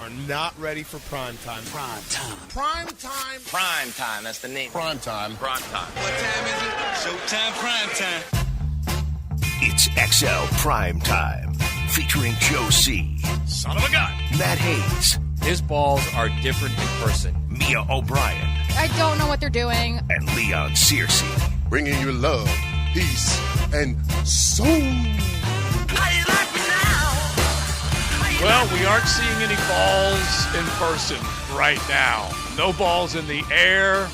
are not ready for prime time. Prime time. Prime time. Prime time. That's the name. Prime time. Prime time. What time is it? Showtime. Prime time. It's XL Prime Time, featuring Joe C. Son of a gun. Matt Hayes. His balls are different in person. Mia O'Brien. I don't know what they're doing. And Leon Searcy. Bringing you love, peace, and soul. Well, we aren't seeing any balls in person right now. No balls in the air.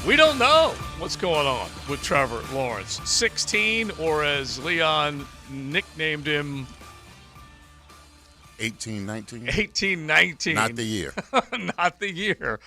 We don't know what's going on with Trevor Lawrence. 16, or as Leon nicknamed him, 1819. 1819. Not the year. Not the year.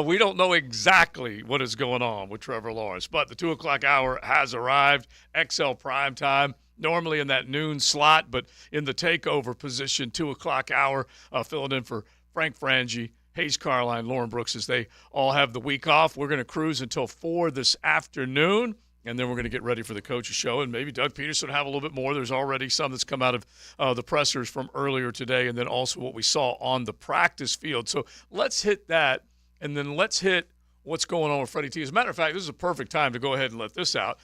We don't know exactly what is going on with Trevor Lawrence, but the 2 o'clock hour has arrived. XL Prime Time. Normally in that noon slot, but in the takeover position, 2 o'clock hour, filling in for Frank Frangie, Hayes Carline, Lauren Brooks, as they all have the week off. We're going to cruise until 4 this afternoon, and then we're going to get ready for the coach's show, and maybe Doug Peterson will have a little bit more. There's already some that's come out of the pressers from earlier today, and then also what we saw on the practice field. So let's hit that, and then let's hit what's going on with Freddie T. As a matter of fact, this is a perfect time to go ahead and let this out.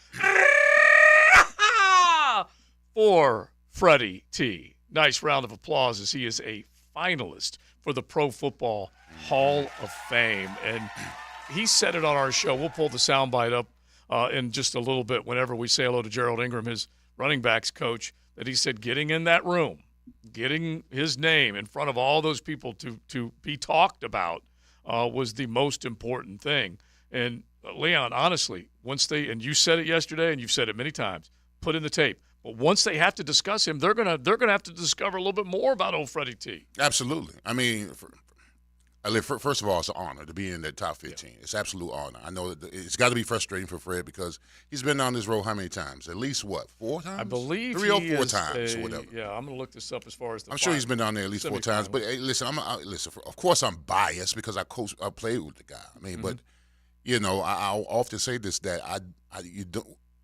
For Freddie T. Nice round of applause as he is a finalist for the Pro Football Hall of Fame. And he said it on our show. We'll pull the soundbite up in just a little bit whenever we say hello to Gerald Ingram, his running backs coach, that he said getting in that room, getting his name in front of all those people to be talked about was the most important thing. And Leon, honestly, once they, and you said it yesterday and you've said it many times, put in the tape. But once they have to discuss him, they're gonna have to discover a little bit more about old Freddie T. Absolutely. I mean, first of all, it's an honor to be in that top 15. Yeah. It's an absolute honor. I know that it's got to be frustrating for Fred because he's been down this road how many times? At least, 4 times? I believe 3 or 4 times or whatever. Yeah, I'm going to look this up as far as the I'm sure he's been down there at least 4 times. But hey, listen, of course I'm biased because I played with the guy. I mean, but, you know, I'll often say this, that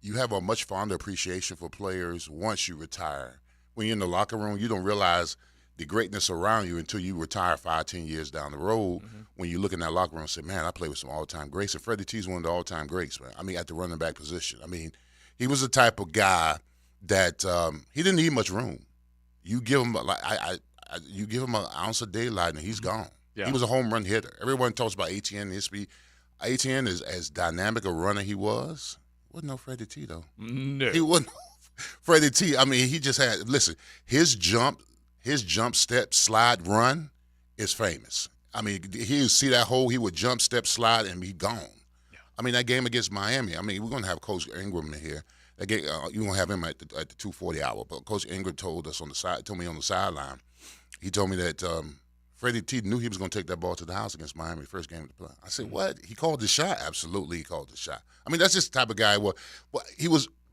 you have a much fonder appreciation for players once you retire. When you're in the locker room, you don't realize the greatness around you until you retire 5-10 years down the road. Mm-hmm. When you look in that locker room and say, man, I played with some all-time greats. And Freddie T is one of the all-time greats, man. I mean, at the running back position. I mean, he was the type of guy that he didn't need much room. You give him you give him an ounce of daylight and he's gone. Yeah. He was a home run hitter. Everyone talks about ATN and his speed. ATN is as dynamic a runner he was. Wasn't no Freddie T, though. No. He wasn't Freddie T. I mean, he just had – listen, his jump step, slide, run is famous. I mean, he would see that hole, he would jump, step, slide, and be gone. Yeah. I mean, that game against Miami, I mean, we're going to have Coach Ingram in here. That game, you're going to have him at the 2:40 hour. But Coach Ingram told me on the sideline, he told me that Freddie T knew he was going to take that ball to the house against Miami first game of the play. I said, what? He called the shot? Absolutely, he called the shot. I mean, that's just the type of guy.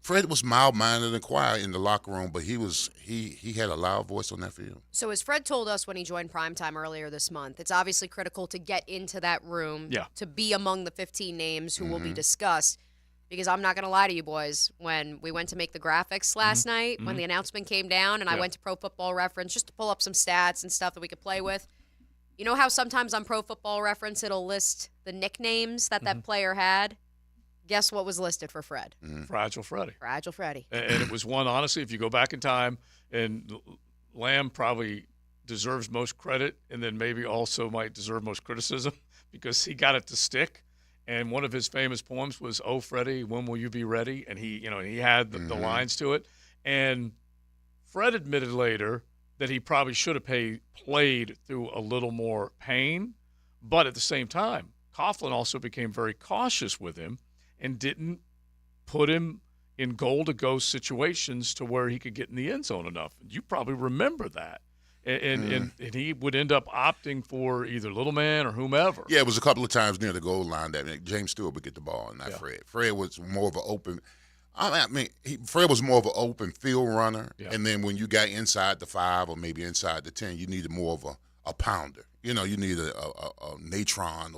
Fred was mild-mannered and quiet in the locker room, but he had a loud voice on that field. So as Fred told us when he joined Primetime earlier this month, it's obviously critical to get into that room, to be among the 15 names who will be discussed. Because I'm not going to lie to you boys, when we went to make the graphics last night, when the announcement came down and I went to Pro Football Reference just to pull up some stats and stuff that we could play with, you know how sometimes on Pro Football Reference it'll list the nicknames that player had? Guess what was listed for Fred? Fragile Freddie. Fragile Freddie. And it was one, honestly, if you go back in time, and Lamb probably deserves most credit and then maybe also might deserve most criticism because he got it to stick. And one of his famous poems was, "Oh, Freddie, when will you be ready?" And he had the lines to it. And Fred admitted later that he probably should have played through a little more pain. But at the same time, Coughlin also became very cautious with him and didn't put him in goal-to-go situations to where he could get in the end zone enough. You probably remember that. And he would end up opting for either little man or whomever. Yeah, it was a couple of times near the goal line that James Stewart would get the ball, not Fred. Fred was more of an open Fred was more of an open field runner, and then when you got inside the 5 or maybe inside the 10, you needed more of a pounder. You know, you needed a Natron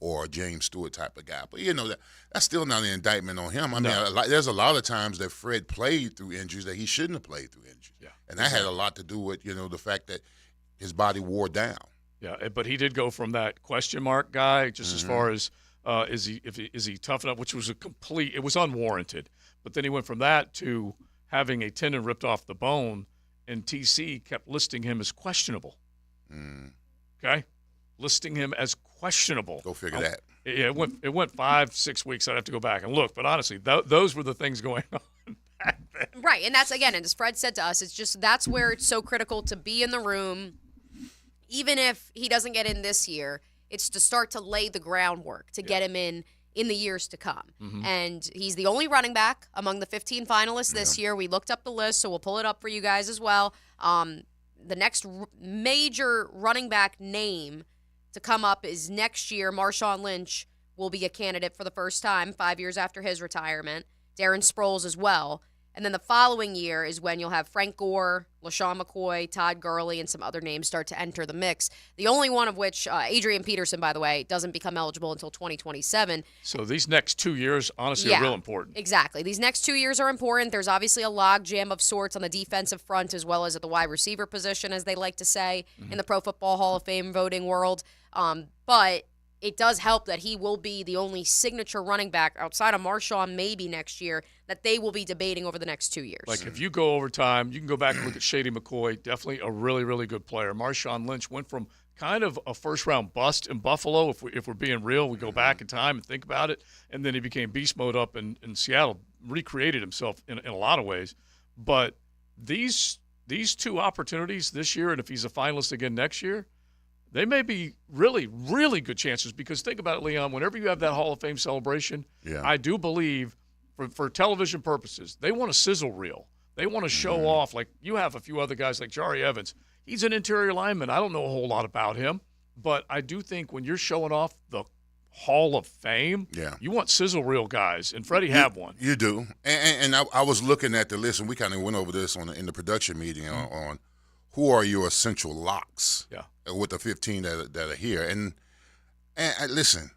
or a James Stewart type of guy. But, that's still not an indictment on him. I mean, there's a lot of times that Fred played through injuries that he shouldn't have played through injuries. Yeah. And that had a lot to do with, the fact that his body wore down. Yeah, but he did go from that question mark guy just as far as is he tough enough, which was it was unwarranted. But then he went from that to having a tendon ripped off the bone, and TC kept listing him as questionable. Okay, listing him as questionable. Go figure that. Yeah, it went 5-6 weeks. I'd have to go back and look, but honestly, those were the things going on back then. Right, and that's, again, and as Fred said to us, it's just that's where it's so critical to be in the room. Even if he doesn't get in this year, it's to start to lay the groundwork to get him in the years to come. And he's the only running back among the 15 finalists this year. We looked up the list, so we'll pull it up for you guys as well. The next major running back name to come up is next year. Marshawn Lynch will be a candidate for the first time 5 years after his retirement. Darren Sproles as well. And then the following year is when you'll have Frank Gore, LaShawn McCoy, Todd Gurley, and some other names start to enter the mix. The only one of which, Adrian Peterson, by the way, doesn't become eligible until 2027. So these next 2 years, honestly, are real important. Exactly. These next 2 years are important. There's obviously a log jam of sorts on the defensive front as well as at the wide receiver position, as they like to say in the Pro Football Hall of Fame voting world. But it does help that he will be the only signature running back outside of Marshawn maybe next year that they will be debating over the next 2 years. Like if you go over time, you can go back and look at Shady McCoy, definitely a really, really good player. Marshawn Lynch went from kind of a first-round bust in Buffalo, if we're being real. We go back in time and think about it, and then he became beast mode up in Seattle, recreated himself in a lot of ways. But these two opportunities this year, and if he's a finalist again next year, they may be really, really good chances because think about it, Leon, whenever you have that Hall of Fame celebration, I do believe for television purposes, they want a sizzle reel. They want to show off. Like you have a few other guys like Jari Evans. He's an interior lineman. I don't know a whole lot about him, but I do think when you're showing off the Hall of Fame, you want sizzle reel guys, and Freddie had one. You do. And I was looking at the list, and we kind of went over this in the production meeting on who are your essential locks with the 15 that are here. And listen,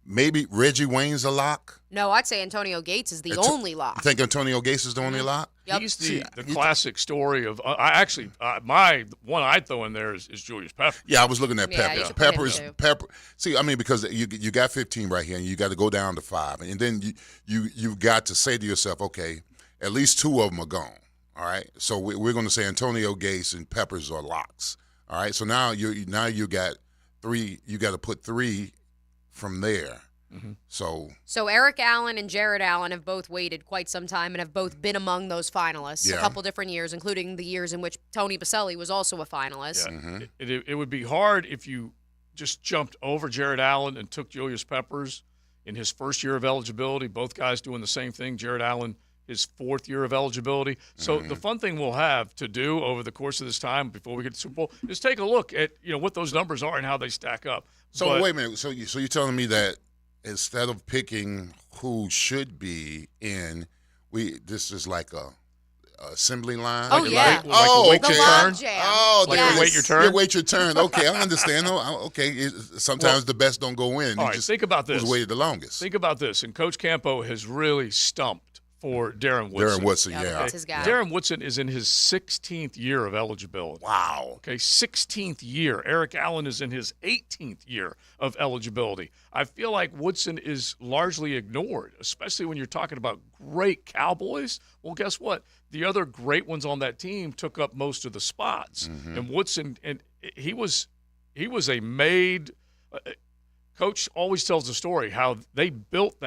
maybe Reggie Wayne's a lock. No, I'd say Antonio Gates is the only lock. You think Antonio Gates is the only lock? Yep. He's the classic story of my one I'd throw in there is Julius Pepper. Yeah, I was looking at Pepper. Yeah, Pepper. See, I mean, because you got 15 right here, and you got to go down to 5, and then you've got to say to yourself, okay, at least 2 of them are gone. All right, so we're going to say Antonio Gates and Peppers are locks. All right, so now you got 3. You got to put 3 from there. So Eric Allen and Jared Allen have both waited quite some time and have both been among those finalists a couple different years, including the years in which Tony Baselli was also a finalist. Yeah. It would be hard if you just jumped over Jared Allen and took Julius Peppers in his first year of eligibility. Both guys doing the same thing. Jared Allen, his 4th year of eligibility. So the fun thing we'll have to do over the course of this time before we get to Super Bowl is take a look at what those numbers are and how they stack up. So wait a minute. So you're telling me that instead of picking who should be in, this is like a assembly line. Oh, yeah. Wait your turn. Wait your turn. Yeah, wait your turn. Okay, I understand. Okay, sometimes the best don't go in. All right, think about this. Who's waited the longest? Think about this. And Coach Campo has really stumped for Darren Woodson. Darren Woodson, that's his guy. Darren Woodson is in his 16th year of eligibility. Wow. Okay, 16th year. Eric Allen is in his 18th year of eligibility. I feel like Woodson is largely ignored, especially when you're talking about great Cowboys. Well, guess what? The other great ones on that team took up most of the spots. And Woodson, and he was a made coach always tells the story how they built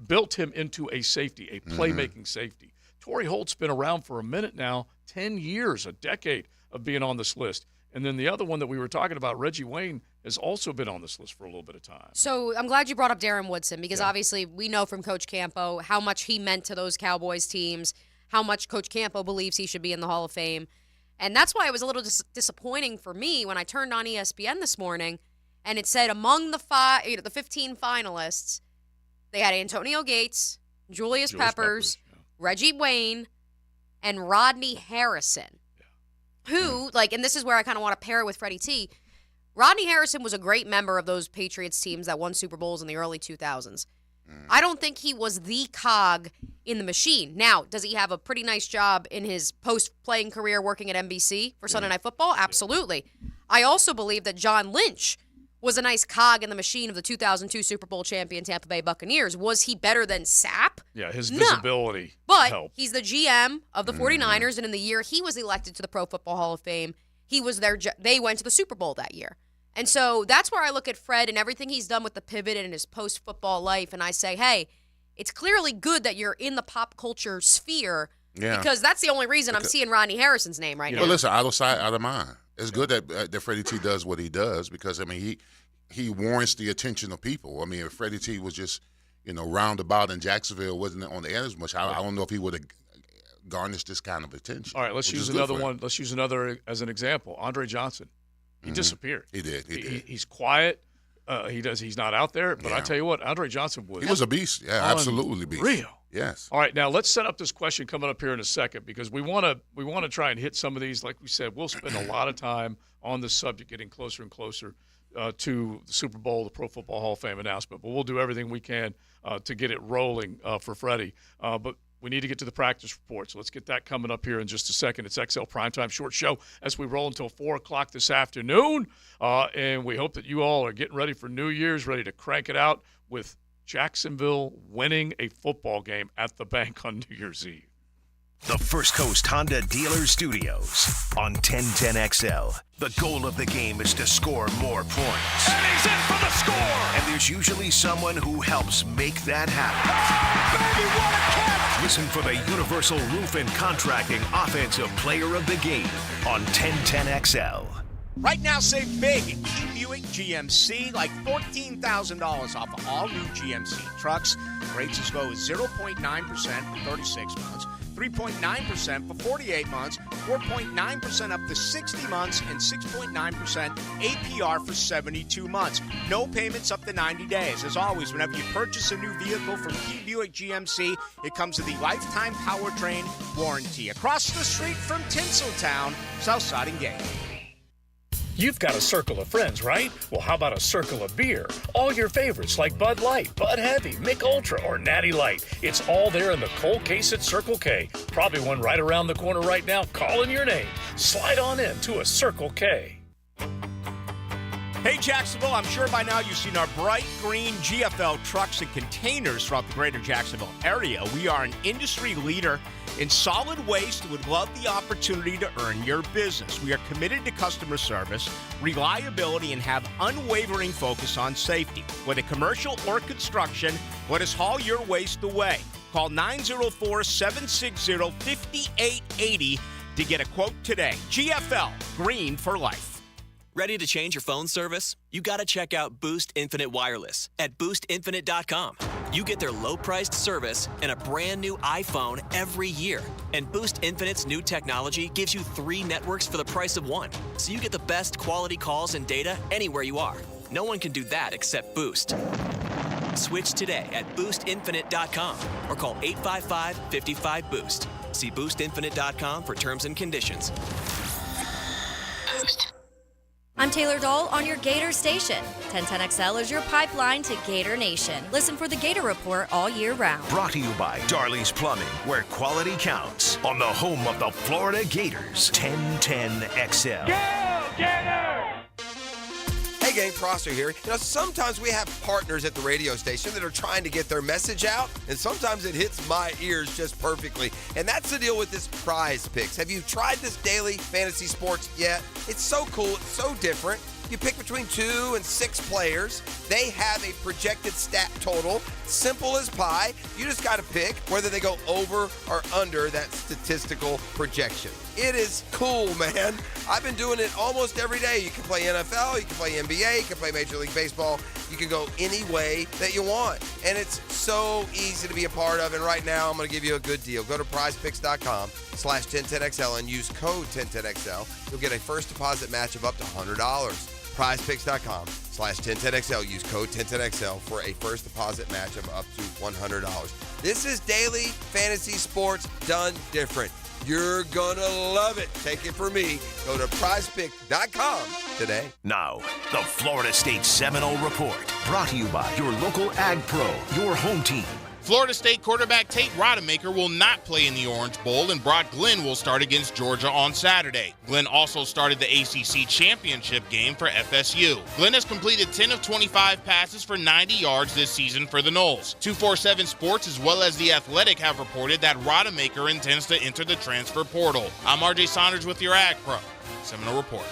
built him into a safety, a playmaking safety. Torrey Holt's been around for a minute now, 10 years, a decade of being on this list. And then the other one that we were talking about, Reggie Wayne, has also been on this list for a little bit of time. So I'm glad you brought up Darren Woodson because obviously we know from Coach Campo how much he meant to those Cowboys teams, how much Coach Campo believes he should be in the Hall of Fame. And that's why it was a little disappointing for me when I turned on ESPN this morning and it said among the 15 finalists, they had Antonio Gates, Julius Peppers, Reggie Wayne, and Rodney Harrison, who, and this is where I kind of want to pair it with Freddie T. Rodney Harrison was a great member of those Patriots teams that won Super Bowls in the early 2000s. I don't think he was the cog in the machine. Now, does he have a pretty nice job in his post-playing career working at NBC for Sunday Night Football? Absolutely. I also believe that John Lynch was a nice cog in the machine of the 2002 Super Bowl champion Tampa Bay Buccaneers. Was he better than Sapp? Yeah, his No. visibility But helped. he's the GM of the 49ers, and in the year he was elected to the Pro Football Hall of Fame, he was there. They went to the Super Bowl that year. And so that's where I look at Fred and everything he's done with the pivot and his post-football life, and I say, hey, it's clearly good that you're in the pop culture sphere because that's the only reason I'm seeing Rodney Harrison's name right now. Well, listen, out of sight, out of mind. It's good that Freddie T does what he does because, I mean, he warrants the attention of people. I mean, if Freddie T was just, roundabout in Jacksonville, wasn't on the air as much, I don't know if he would have garnished this kind of attention. All right, let's use another one. Let's use another as an example. Andre Johnson. He disappeared. He did. He's quiet. He's not out there. But I tell you what, Andre Johnson was. He was a beast. Yeah, absolutely beast. Real. Yes. All right, now let's set up this question coming up here in a second because we want to try and hit some of these. Like we said, we'll spend a lot of time on this subject, getting closer and closer to the Super Bowl, the Pro Football Hall of Fame announcement. But we'll do everything we can to get it rolling for Freddie. But we need to get to the practice report, so let's get that coming up here in just a second. It's XL Primetime Short Show as we roll until 4 o'clock this afternoon. And we hope that you all are getting ready for New Year's, ready to crank it out with Jacksonville winning a football game at the bank on New Year's Eve. The First Coast Honda Dealer Studios on 1010XL. The goal of the game is to score more points. And he's in for the score. And there's usually someone who helps make that happen. Baby, what a catch. Listen for the Universal Roof and Contracting Offensive Player of the Game on 1010XL. Right now, save big at Key Buick GMC, like $14,000 off of all new GMC trucks. Rates as low as 0.9% for 36 months, 3.9% for 48 months, 4.9% up to 60 months, and 6.9% APR for 72 months. No payments up to 90 days. As always, whenever you purchase a new vehicle from Key Buick GMC, it comes with the lifetime powertrain warranty. Across the street from Tinseltown, Southside and Gate. You've got a circle of friends, right? Well, how about a circle of beer? All your favorites like Bud Light, Bud Heavy, Mick Ultra, or Natty Light. It's all there in the cold case at Circle K. Probably one right around the corner right now calling your name. Slide on in to a Circle K. Hey, Jacksonville, I'm sure by now you've seen our bright green GFL trucks and containers throughout the greater Jacksonville area. We are an industry leader in solid waste and would love the opportunity to earn your business. We are committed to customer service, reliability, and have unwavering focus on safety. Whether commercial or construction, let us haul your waste away. Call 904-760-5880 to get a quote today. GFL, green for life. Ready to change your phone service? You got to check out Boost Infinite Wireless at boostinfinite.com. You get their low-priced service and a brand new iPhone every year. And Boost Infinite's new technology gives you 3 networks for the price of 1. So you get the best quality calls and data anywhere you are. No one can do that except Boost. Switch today at boostinfinite.com or call 855-55-BOOST. See boostinfinite.com for terms and conditions. Boost. I'm Taylor Dahl on your Gator Station. 1010XL is your pipeline to Gator Nation. Listen for the Gator Report all year round. Brought to you by Darley's Plumbing, where quality counts. On the home of the Florida Gators, 1010XL. Go, Gators! Hey gang, Prosser here. Sometimes we have partners at the radio station that are trying to get their message out, and sometimes it hits my ears just perfectly. And that's the deal with this Prize Picks. Have you tried this daily fantasy sports yet? It's so cool. It's so different. You pick between 2 and 6 players. They have a projected stat total, simple as pie. You just got to pick whether they go over or under that statistical projection. It is cool, man. I've been doing it almost every day. You can play NFL, you can play NBA, you can play Major League Baseball. You can go any way that you want. And it's so easy to be a part of. And right now, I'm going to give you a good deal. Go to prizepicks.com/1010XL and use code 1010XL. You'll get a first deposit match of up to $100. prizepicks.com/1010XL. Use code 1010XL for a first deposit match of up to $100. This is daily fantasy sports done different. You're gonna love it. Take it from me. Go to prizepicks.com today. Now, the Florida State Seminole Report. Brought to you by your local Ag Pro, your home team. Florida State quarterback Tate Rodemaker will not play in the Orange Bowl, and Brock Glenn will start against Georgia on Saturday. Glenn also started the ACC championship game for FSU. Glenn has completed 10 of 25 passes for 90 yards this season for the Noles. 247 Sports as well as The Athletic have reported that Rodemaker intends to enter the transfer portal. I'm RJ Saunders with your Ag Pro. Seminole Report.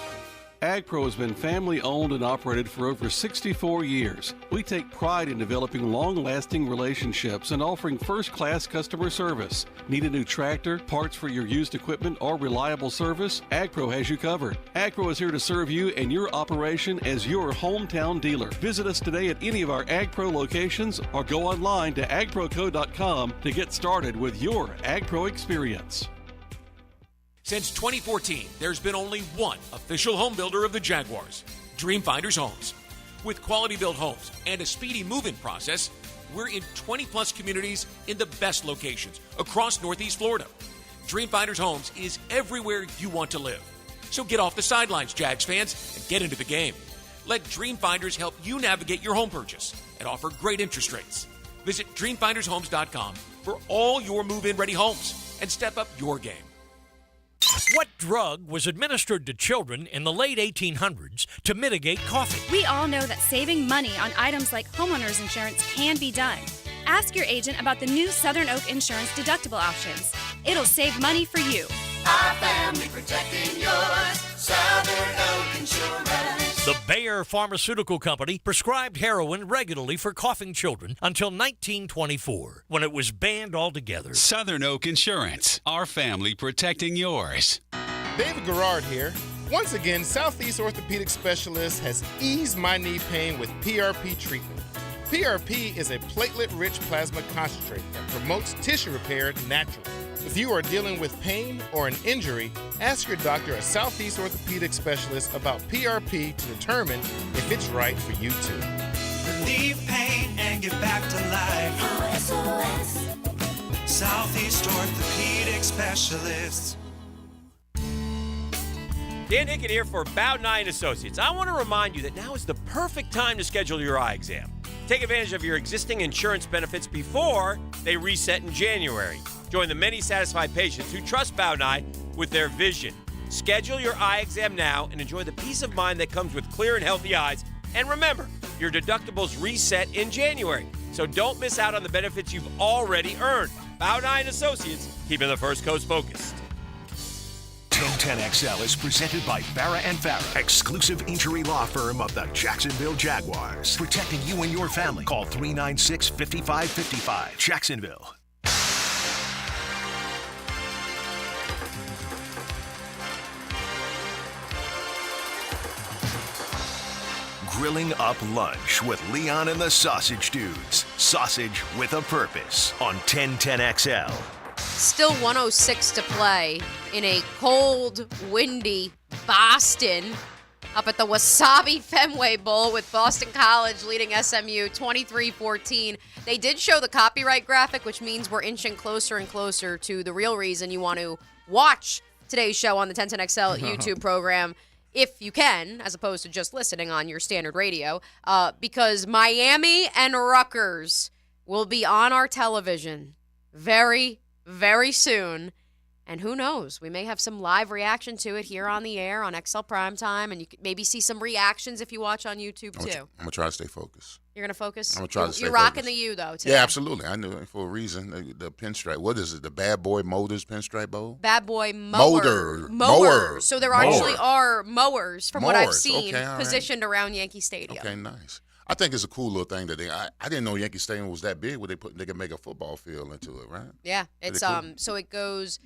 AgPro has been family-owned and operated for over 64 years. We take pride in developing long-lasting relationships and offering first-class customer service. Need a new tractor, parts for your used equipment, or reliable service? AgPro has you covered. AgPro is here to serve you and your operation as your hometown dealer. Visit us today at any of our AgPro locations or go online to agproco.com to get started with your AgPro experience. Since 2014, there's been only one official home builder of the Jaguars, Dreamfinders Homes. With quality-built homes and a speedy move-in process, we're in 20-plus communities in the best locations across Northeast Florida. Dreamfinders Homes is everywhere you want to live. So get off the sidelines, Jags fans, and get into the game. Let Dreamfinders help you navigate your home purchase and offer great interest rates. Visit DreamfindersHomes.com for all your move-in ready homes and step up your game. What drug was administered to children in the late 1800s to mitigate coughing? We all know that saving money on items like homeowners insurance can be done. Ask your agent about the new Southern Oak Insurance deductible options. It'll save money for you. Our family protecting yours. Southern Oak Insurance. The Bayer Pharmaceutical Company prescribed heroin regularly for coughing children until 1924, when it was banned altogether. Southern Oak Insurance. Our family protecting yours. David Garrard here. Once again, Southeast Orthopedic Specialist has eased my knee pain with PRP treatment. PRP is a platelet-rich plasma concentrate that promotes tissue repair naturally. If you are dealing with pain or an injury, ask your doctor, a Southeast Orthopedic Specialist, about PRP to determine if it's right for you too. Relieve pain and get back to life. SOS. Southeast Orthopedic Specialists. Dan Hicken here for Bow Nye & Associates. I want to remind you that now is the perfect time to schedule your eye exam. Take advantage of your existing insurance benefits before they reset in January. Join the many satisfied patients who trust Bow Nye with their vision. Schedule your eye exam now and enjoy the peace of mind that comes with clear and healthy eyes. And remember, your deductibles reset in January, so don't miss out on the benefits you've already earned. Bow Nye & Associates, keeping the First Coast focused. 1010XL is presented by Farah & Farah, exclusive injury law firm of the Jacksonville Jaguars. Protecting you and your family. Call 396-5555. Jacksonville. Grilling up lunch with Leon and the Sausage Dudes. Sausage with a purpose on 1010XL. Still 106 to play in a cold, windy Boston up at the Wasabi Fenway Bowl with Boston College leading SMU 23-14. They did show the copyright graphic, which means we're inching closer and closer to the real reason you want to watch today's show on the 1010XL YouTube program, if you can, as opposed to just listening on your standard radio, because Miami and Rutgers will be on our television very, very soon. And who knows, we may have some live reaction to it here on the air on XL Primetime, and you could maybe see some reactions if you watch on YouTube, too. I'm going to try to stay focused. You're going to focus? I'm going to try to stay You're focused. rocking the U, though, today. Yeah, absolutely. I knew it for a reason. The pinstripe. What is it? The Bad Boy Motors Pinstripe Bowl? Bad Boy Mower. Mower. So there actually are mowers, from what I've seen, okay, positioned around Yankee Stadium. Okay, nice. I think it's a cool little thing that I didn't know Yankee Stadium was that big where they could make a football field into it, right? Yeah, it's cool. So it goes,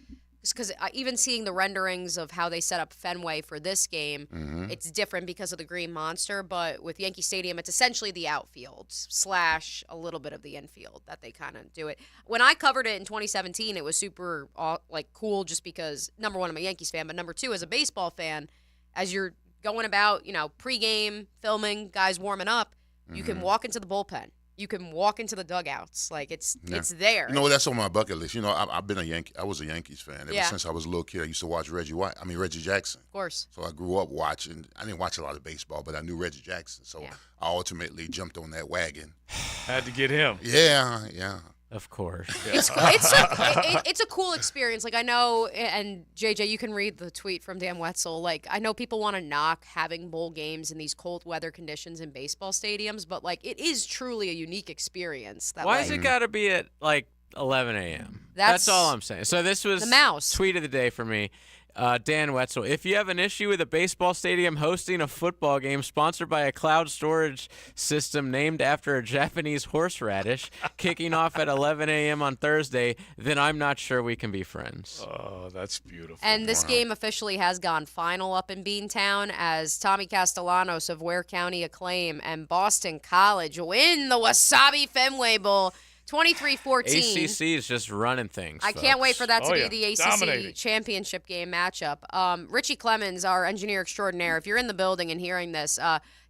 because even seeing the renderings of how they set up Fenway for this game, it's different because of the Green Monster. But with Yankee Stadium, it's essentially the outfield / a little bit of the infield that they kind of do it. When I covered it in 2017, it was super cool just because, number one, I'm a Yankees fan, but number two, as a baseball fan, as you're going about, pregame filming, guys warming up, you can walk into the bullpen. You can walk into the dugouts. It's there. That's on my bucket list. I've been a Yankee. I was a Yankees fan ever since I was a little kid. I used to watch Reggie Jackson. Of course. So I grew up watching. I didn't watch a lot of baseball, but I knew Reggie Jackson. So I ultimately jumped on that wagon. Had to get him. Yeah. Of course. It's a cool experience. Like, I know, and JJ, you can read the tweet from Dan Wetzel. Like, I know people want to knock having bowl games in these cold weather conditions in baseball stadiums, but like, it is truly a unique experience. Why has it got to be at like 11 a.m.? That's all I'm saying. So this was the mouse tweet of the day for me. Dan Wetzel, if you have an issue with a baseball stadium hosting a football game sponsored by a cloud storage system named after a Japanese horseradish kicking off at 11 a.m. on Thursday, then I'm not sure we can be friends. Oh, that's beautiful. And this game officially has gone final up in Beantown as Tommy Castellanos of Ware County Acclaim and Boston College win the Wasabi Fenway Bowl 23-14. ACC is just running things. I can't wait for that to be the ACC Dominating. championship game matchup. Richie Clemens, our engineer extraordinaire, if you're in the building and hearing this,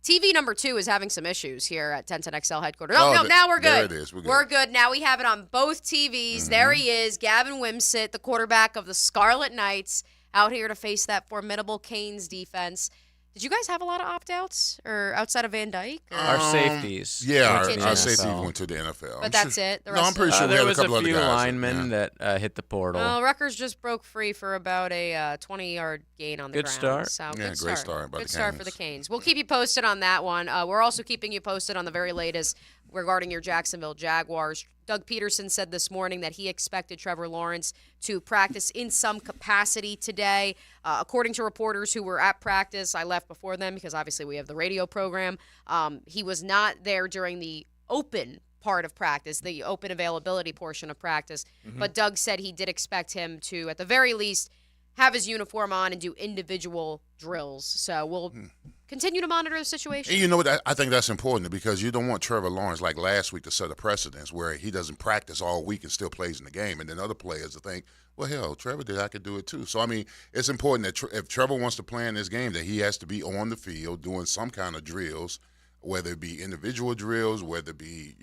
TV number 2 is having some issues here at 1010XL headquarters. No, now we're good. There it is. We're good. Now we have it on both TVs. Mm-hmm. There he is, Gavin Wimsett, the quarterback of the Scarlet Knights, out here to face that formidable Canes defense. Did you guys have a lot of opt-outs or outside of Van Dyke? Or? Our safeties. Yeah, went to the our NFL. safety went to the NFL. But that's it? The No, rest I'm pretty of sure we there had a was a couple other few guys. linemen that hit the portal. Well, Rutgers just broke free for about a 20-yard gain on the Good ground. start. So Yeah, good great start by Good the start for Canes. the Canes. We'll keep you posted on that one. We're also keeping you posted on the very latest regarding your Jacksonville Jaguars. Doug Peterson said this morning that he expected Trevor Lawrence to practice in some capacity today. According to reporters who were at practice, I left before them because obviously we have the radio program. He was not there during the open part of practice, the open availability portion of practice. Mm-hmm. But Doug said he did expect him to, at the very least, have his uniform on and do individual drills. So we'll continue to monitor the situation. And you know what? I think that's important because you don't want Trevor Lawrence like last week to set a precedence where he doesn't practice all week and still plays in the game, and then other players to think, well, hell, Trevor did, I could do it too. So I mean, it's important that if Trevor wants to play in this game, that he has to be on the field doing some kind of drills, whether it be individual drills, whether it be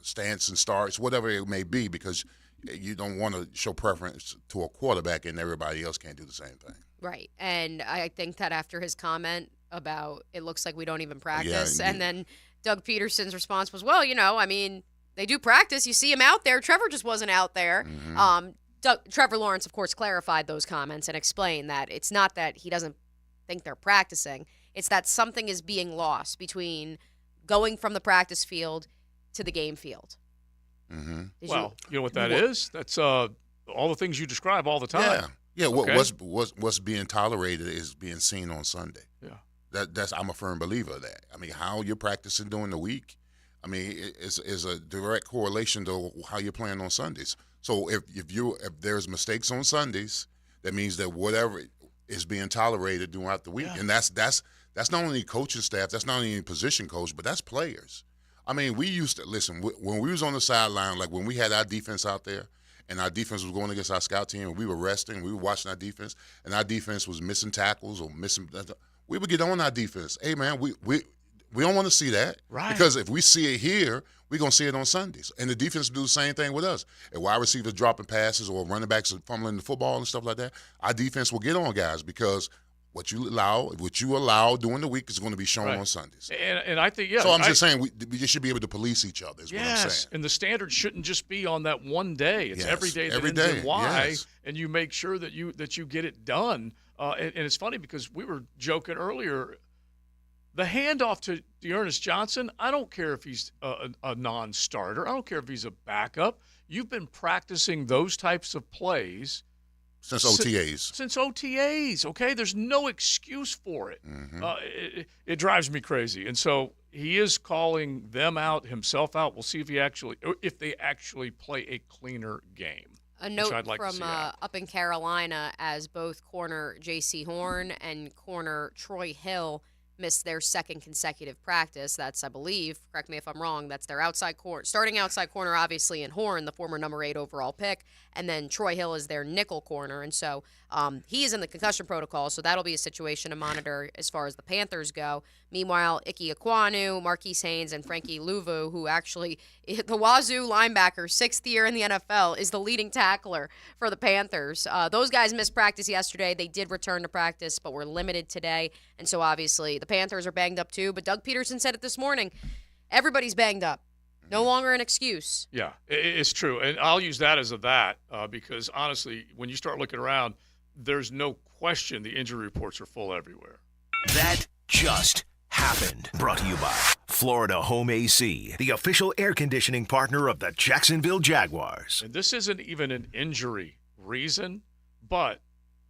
stance and starts, whatever it may be, because you don't want to show preference to a quarterback and everybody else can't do the same thing. Right. And I think that after his comment about it looks like we don't even practice, and then Doug Peterson's response was, well, I mean, they do practice. You see him out there. Trevor just wasn't out there. Mm-hmm. Trevor Lawrence, of course, clarified those comments and explained that it's not that he doesn't think they're practicing. It's that something is being lost between going from the practice field to the game field. Mm-hmm. Well, you know what that is? That's all the things you describe all the time. Yeah. Okay? What's being tolerated is being seen on Sunday. Yeah. I'm a firm believer of that. I mean, how you're practicing during the week, I mean, is a direct correlation to how you're playing on Sundays. So if there's mistakes on Sundays, that means that whatever is being tolerated throughout the week, and that's not only coaching staff, that's not only position coach, but that's players. I mean, we used to listen when we was on the sideline, like when we had our defense out there, and our defense was going against our scout team, and we were resting, we were watching our defense, and our defense was missing tackles or missing. We would get on our defense. Hey, man, we don't want to see that, right? Because if we see it here, we're gonna see it on Sundays, and the defense will do the same thing with us. If wide receivers dropping passes or running backs fumbling the football and stuff like that, our defense will get on guys because what you allow during the week is going to be shown on Sundays. And I think, So I'm just saying we just should be able to police each other is what I'm saying. Yes, and the standard shouldn't just be on that one day. It's every day that every ends in day, Y, yes. and you make sure that you get it done. And it's funny because we were joking earlier, the handoff to Dearness Johnson, I don't care if he's a non-starter. I don't care if he's a backup. You've been practicing those types of plays since OTAs. Since OTAs, okay? There's no excuse for it. Mm-hmm. It drives me crazy. And so he is calling them out, himself out. We'll see if they actually play a cleaner game. A note I'd like to from see up in Carolina as both corner J.C. Horn and corner Troy Hill missed their second consecutive practice. That's, I believe, correct me if I'm wrong, that's their starting outside corner, obviously, in Horn, the former number 8 overall pick, and then Troy Hill is their nickel corner. And so he is in the concussion protocol, so that'll be a situation to monitor as far as the Panthers go. Meanwhile, Ike Ekwonu, Marquise Haynes, and Frankie Louvu, who actually, the Wazoo linebacker, 6th year in the NFL, is the leading tackler for the Panthers. Those guys missed practice yesterday. They did return to practice, but were limited today. And so obviously the Panthers are banged up too. But Doug Peterson said it this morning. Everybody's banged up. No longer an excuse. Yeah, it's true. And I'll use that as because, honestly, when you start looking around, there's no question the injury reports are full everywhere. That just happened. Brought to you by Florida Home AC, the official air conditioning partner of the Jacksonville Jaguars. And this isn't even an injury reason, but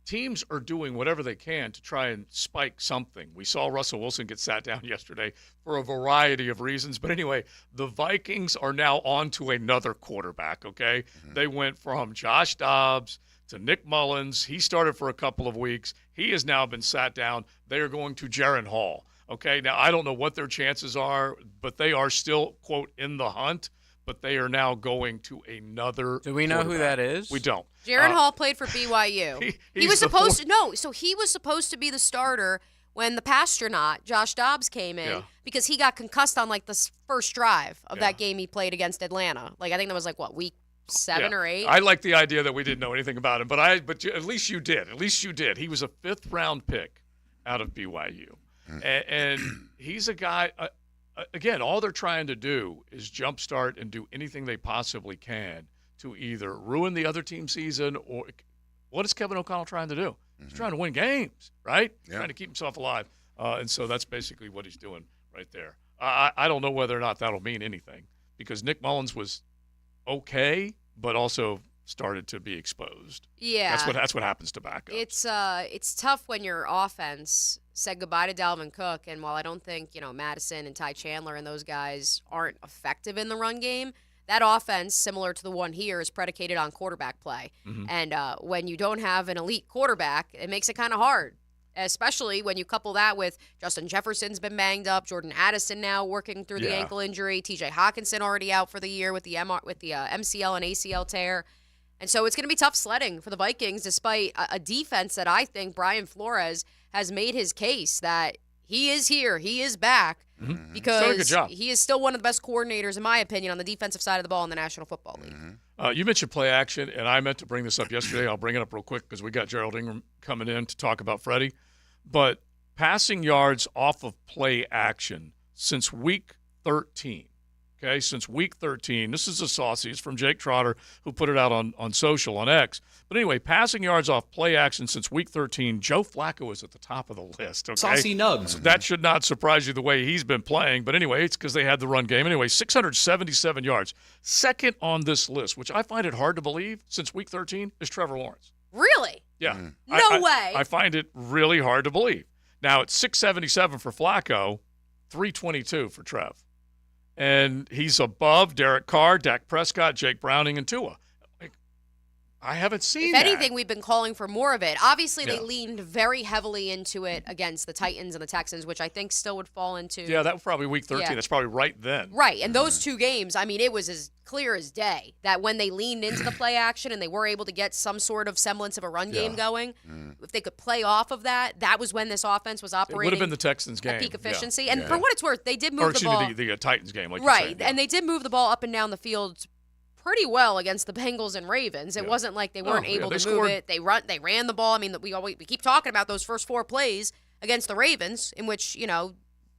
teams are doing whatever they can to try and spike something. We saw Russell Wilson get sat down yesterday for a variety of reasons. But anyway, the Vikings are now on to another quarterback, okay? They went from Josh Dobbs to Nick Mullins. He started for a couple of weeks. He has now been sat down. They are going to Jaron Hall, okay? Now, I don't know what their chances are, but they are still, quote, in the hunt. But they are now going to another. Do we know who that is? We don't. Jaron Hall played for BYU. He was supposed to so he was supposed to be the starter when the Pastronaut, Josh Dobbs, came in because he got concussed on like the first drive of that game he played against Atlanta. Like I think that was like week 7 or 8. I like the idea that we didn't know anything about him, but at least you did. At least you did. He was a 5th round pick out of BYU, and he's a guy. Again, all they're trying to do is jumpstart and do anything they possibly can to either ruin the other team's season or what is Kevin O'Connell trying to do? He's trying to win games, right? Yeah. Trying to keep himself alive. And so that's basically what he's doing right there. I don't know whether or not that'll mean anything because Nick Mullins was okay, but also started to be exposed. Yeah. That's what happens to backups. It's tough when your offense said goodbye to Dalvin Cook, and while I don't think, Madison and Ty Chandler and those guys aren't effective in the run game, that offense, similar to the one here, is predicated on quarterback play. Mm-hmm. And when you don't have an elite quarterback, it makes it kind of hard, especially when you couple that with Justin Jefferson's been banged up, Jordan Addison now working through the ankle injury, TJ Hawkinson already out for the year with the MCL and ACL tear. And so it's going to be tough sledding for the Vikings, despite a defense that I think Brian Flores has made his case that he is here, he is back, because he is still one of the best coordinators, in my opinion, on the defensive side of the ball in the National Football League. You mentioned play action, and I meant to bring this up yesterday. I'll bring it up real quick because we got Gerald Ingram coming in to talk about Freddie. But passing yards off of play action since week 13. Okay, since week 13. This is a saucy from Jake Trotter, who put it out on social, on X. But anyway, passing yards off play action since week 13, Joe Flacco is at the top of the list. Okay? Saucy nugs. That should not surprise you the way he's been playing. But anyway, it's because they had the run game. Anyway, 677 yards. Second on this list, which I find it hard to believe since week 13, is Trevor Lawrence. Really? Yeah. No way. I find it really hard to believe. Now, it's 677 for Flacco, 322 for Trev. And he's above Derek Carr, Dak Prescott, Jake Browning, and Tua. I haven't seen that. If anything, we've been calling for more of it. Obviously, they leaned very heavily into it against the Titans and the Texans, which I think still would fall into. Yeah, that was probably week 13. Yeah. That's probably right then. Right, and those two games, I mean, it was as clear as day that when they leaned into the play action and they were able to get some sort of semblance of a run game going, if they could play off of that, that was when this offense was operating. It would have been the Texans game. At peak efficiency. And for what it's worth, they did move the ball. The Titans game, like right, you're saying, and they did move the ball up and down the field pretty well against the Bengals and Ravens. It wasn't like they weren't able to move it. They ran the ball. I mean, we keep talking about those first 4 plays against the Ravens, in which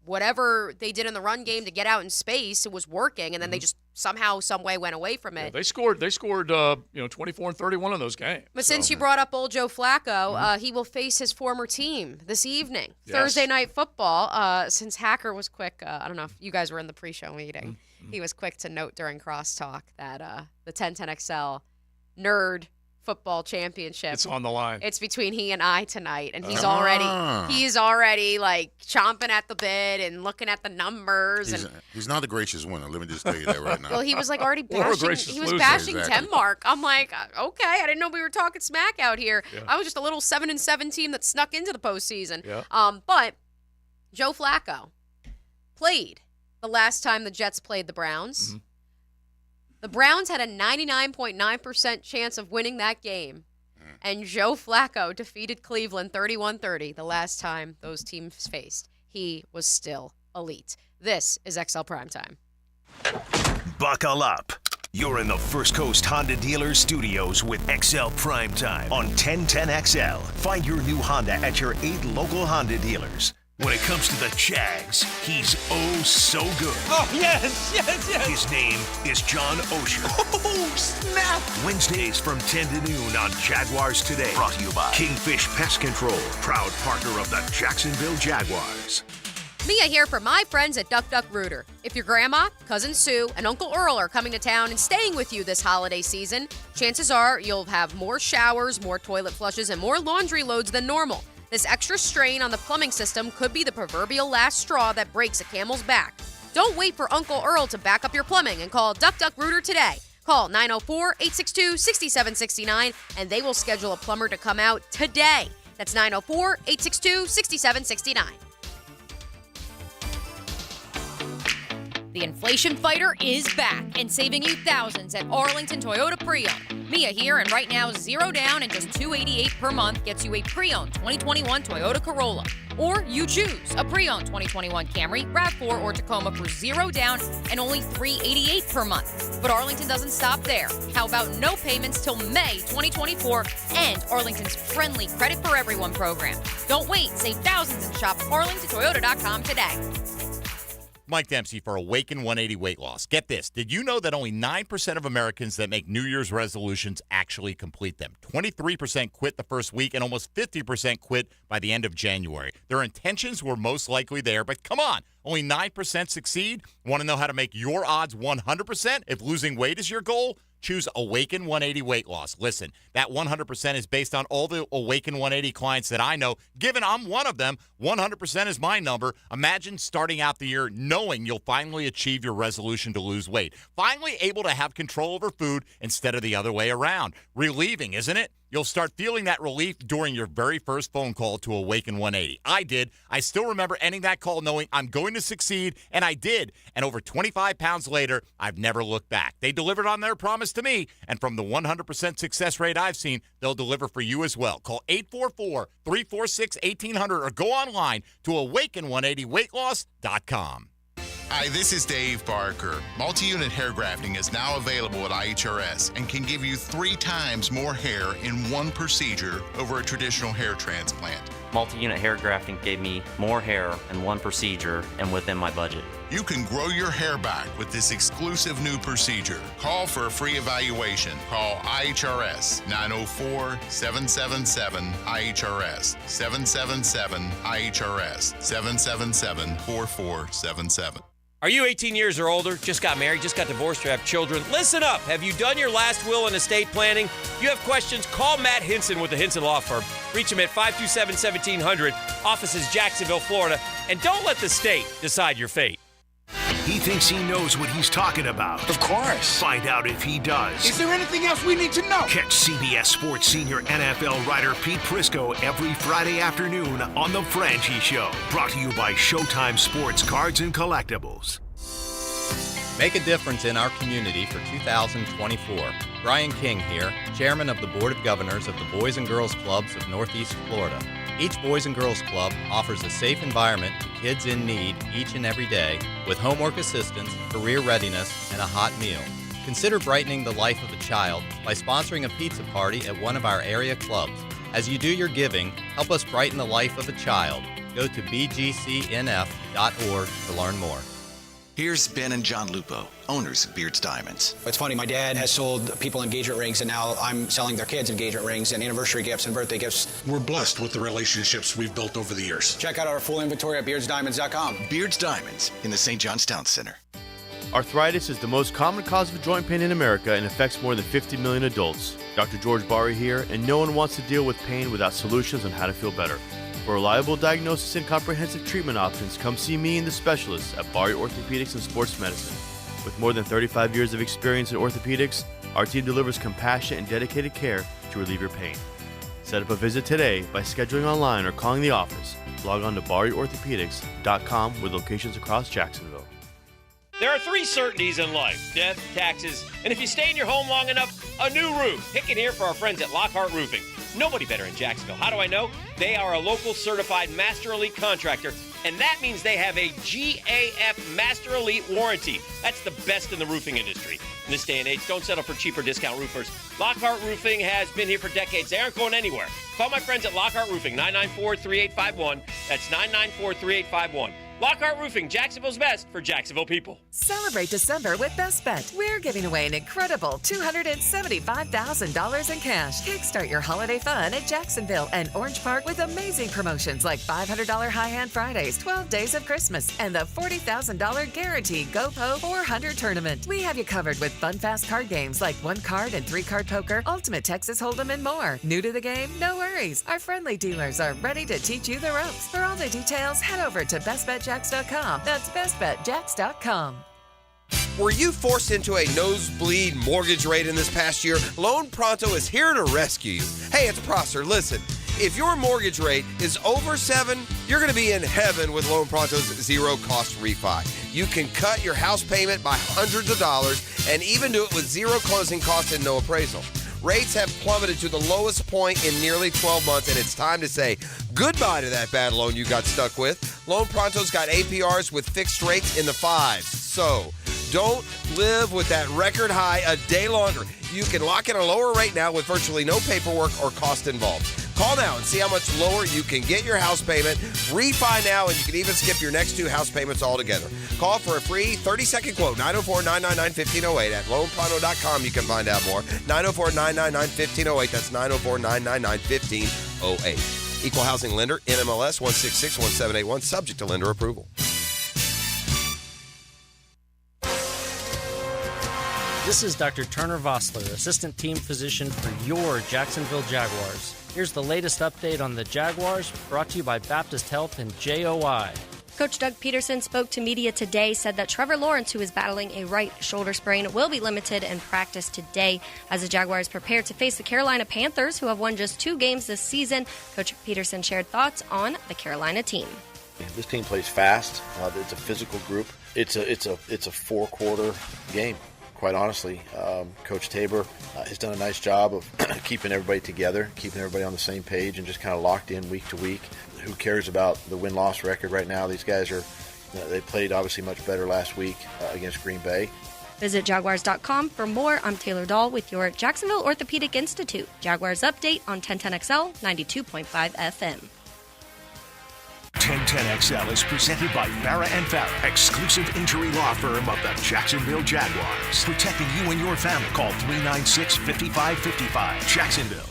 whatever they did in the run game to get out in space, it was working, and then they just somehow, some way went away from it. Yeah, they scored 24 and 31 in those games. But since you brought up old Joe Flacco, he will face his former team this evening, Thursday Night Football. Since Hacker was quick, I don't know if you guys were in the pre-show meeting. He was quick to note during crosstalk that the 1010XL Nerd Football Championship. It's on the line. It's between he and I tonight, and he's already like chomping at the bit and looking at the numbers. He's not a gracious winner. Let me just tell you that right now. Well, he was like already bashing. He was bashing Tenmark. I'm like, okay, I didn't know we were talking smack out here. Yeah. I was just a little 7-7 team that snuck into the postseason. Yeah. But Joe Flacco played the last time the Jets played the Browns. Mm-hmm. The Browns had a 99.9% chance of winning that game, and Joe Flacco defeated Cleveland 31-30 the last time those teams faced. He was still elite. This is XL Primetime. Buckle up. You're in the First Coast Honda Dealer Studios with XL Primetime on 1010XL. Find your new Honda at your 8 local Honda dealers. When it comes to the Jags, he's oh so good. Oh, yes. His name is John Osher. Oh, snap. Wednesdays from 10 to noon on Jaguars Today. Brought to you by Kingfish Pest Control, proud partner of the Jacksonville Jaguars. Mia here for my friends at Duck Duck Rooter. If your grandma, cousin Sue, and Uncle Earl are coming to town and staying with you this holiday season, chances are you'll have more showers, more toilet flushes, and more laundry loads than normal. This extra strain on the plumbing system could be the proverbial last straw that breaks a camel's back. Don't wait for Uncle Earl to back up your plumbing and call Duck Duck Rooter today. Call 904-862-6769 and they will schedule a plumber to come out today. That's 904-862-6769. The inflation fighter is back and saving you thousands at Arlington Toyota Pre-Owned. Mia here, and right now, 0 down and just $288 per month gets you a pre-owned 2021 Toyota Corolla. Or you choose a pre-owned 2021 Camry, RAV4, or Tacoma for 0 down and only $388 per month. But Arlington doesn't stop there. How about no payments till May 2024 and Arlington's friendly Credit for Everyone program? Don't wait, save thousands and shop arlingtontoyota.com today. Mike Dempsey for Awaken 180 Weight Loss. Get this. Did you know that only 9% of Americans that make New Year's resolutions actually complete them? 23% quit the first week and almost 50% quit by the end of January. Their intentions were most likely there, but come on. Only 9% succeed? Want to know how to make your odds 100% if losing weight is your goal? Choose Awaken 180 Weight Loss. Listen, that 100% is based on all the Awaken 180 clients that I know. Given I'm one of them, 100% is my number. Imagine starting out the year knowing you'll finally achieve your resolution to lose weight. Finally able to have control over food instead of the other way around. Relieving, isn't it? You'll start feeling that relief during your very first phone call to Awaken 180. I did. I still remember ending that call knowing I'm going to succeed, and I did. And over 25 pounds later, I've never looked back. They delivered on their promise to me, and from the 100% success rate I've seen, they'll deliver for you as well. Call 844-346-1800 or go online to awaken180weightloss.com. Hi, this is Dave Barker. Multi-unit hair grafting is now available at IHRS and can give you 3 times more hair in one procedure over a traditional hair transplant. Multi-unit hair grafting gave me more hair in one procedure and within my budget. You can grow your hair back with this exclusive new procedure. Call for a free evaluation. Call IHRS 904-777-IHRS 777-IHRS 777-4477. Are you 18 years or older, just got married, just got divorced, or have children? Listen up. Have you done your last will and estate planning? If you have questions, call Matt Hinson with the Hinson Law Firm. Reach him at 527-1700. Office is Jacksonville, Florida. And don't let the state decide your fate. He thinks he knows what he's talking about. Of course. Find out if he does. Is there anything else we need to know? Catch CBS Sports senior NFL writer Pete Prisco every Friday afternoon on The Franchi Show. Brought to you by Showtime Sports Cards and Collectibles. Make a difference in our community for 2024. Brian King here, Chairman of the Board of Governors of the Boys and Girls Clubs of Northeast Florida. Each Boys and Girls Club offers a safe environment to kids in need each and every day with homework assistance, career readiness, and a hot meal. Consider brightening the life of a child by sponsoring a pizza party at one of our area clubs. As you do your giving, help us brighten the life of a child. Go to bgcnf.org to learn more. Here's Ben and John Lupo, owners of Beards Diamonds. It's funny, my dad has sold people engagement rings, and now I'm selling their kids engagement rings and anniversary gifts and birthday gifts. We're blessed with the relationships we've built over the years. Check out our full inventory at beardsdiamonds.com. Beards Diamonds in the St. John's Town Center. Arthritis is the most common cause of joint pain in America and affects more than 50 million adults. Dr. George Bari here, and no one wants to deal with pain without solutions on how to feel better. For reliable diagnosis and comprehensive treatment options, come see me and the specialists at Bari Orthopedics and Sports Medicine. With more than 35 years of experience in orthopedics, our team delivers compassionate and dedicated care to relieve your pain. Set up a visit today by scheduling online or calling the office. Log on to BariOrthopedics.com with locations across Jacksonville. There are 3 certainties in life: death, taxes, and if you stay in your home long enough, a new roof. Pick it here for our friends at Lockhart Roofing. Nobody better in Jacksonville. How do I know? They are a local certified Master Elite contractor And that means they have a GAF Master Elite warranty. That's the best in the roofing industry. In this day and age, don't settle for cheaper discount roofers. Lockhart Roofing has been here for decades. They aren't going anywhere. Call my friends at Lockhart Roofing, 994-3851. That's 994-3851. Lockhart Roofing, Jacksonville's best for Jacksonville people. Celebrate December with Best Bet. We're giving away an incredible $275,000 in cash. Kickstart your holiday fun at Jacksonville and Orange Park with amazing promotions like $500 High-Hand Fridays, 12 Days of Christmas, and the $40,000 Guaranteed GoPo 400 Tournament. We have you covered with fun, fast card games like 1-card and 3-card poker, Ultimate Texas Hold'em, and more. New to the game? No worries. Our friendly dealers are ready to teach you the ropes. For all the details, head over to bestbetjacks.com. That's bestbetjacks.com. Were you forced into a nosebleed mortgage rate in this past year? Loan Pronto is here to rescue you. Hey, it's Prosser. Listen, if your mortgage rate is over 7, you're going to be in heaven with Loan Pronto's zero-cost refi. You can cut your house payment by hundreds of dollars and even do it with zero closing costs and no appraisal. Rates have plummeted to the lowest point in nearly 12 months, and it's time to say goodbye to that bad loan you got stuck with. Loan Pronto's got APRs with fixed rates in the 5s. So don't live with that record high a day longer. You can lock in a lower rate now with virtually no paperwork or cost involved. Call now and see how much lower you can get your house payment. Refi now, and you can even skip your next 2 house payments altogether. Call for a free 30-second quote, 904-999-1508. At loanpronto.com, you can find out more. 904-999-1508. That's 904-999-1508. Equal housing lender, NMLS 1661781, subject to lender approval. This is Dr. Turner Vossler, Assistant Team Physician for your Jacksonville Jaguars. Here's the latest update on the Jaguars, brought to you by Baptist Health and JOI. Coach Doug Peterson spoke to media today, said that Trevor Lawrence, who is battling a right shoulder sprain, will be limited in practice today as the Jaguars prepare to face the Carolina Panthers, who have won just 2 games this season. Coach Peterson shared thoughts on the Carolina team. This team plays fast. It's a physical group. It's a 4-quarter game. Quite honestly, Coach Tabor has done a nice job of keeping everybody together, keeping everybody on the same page, and just kind of locked in week to week. Who cares about the win-loss record right now? These guys they played obviously much better last week against Green Bay. Visit Jaguars.com for more. I'm Taylor Dahl with your Jacksonville Orthopedic Institute. Jaguars update on 1010XL 92.5 FM. 1010XL is presented by Farah and Farah, exclusive injury law firm of the Jacksonville Jaguars. Protecting you and your family. Call 396-5555. Jacksonville.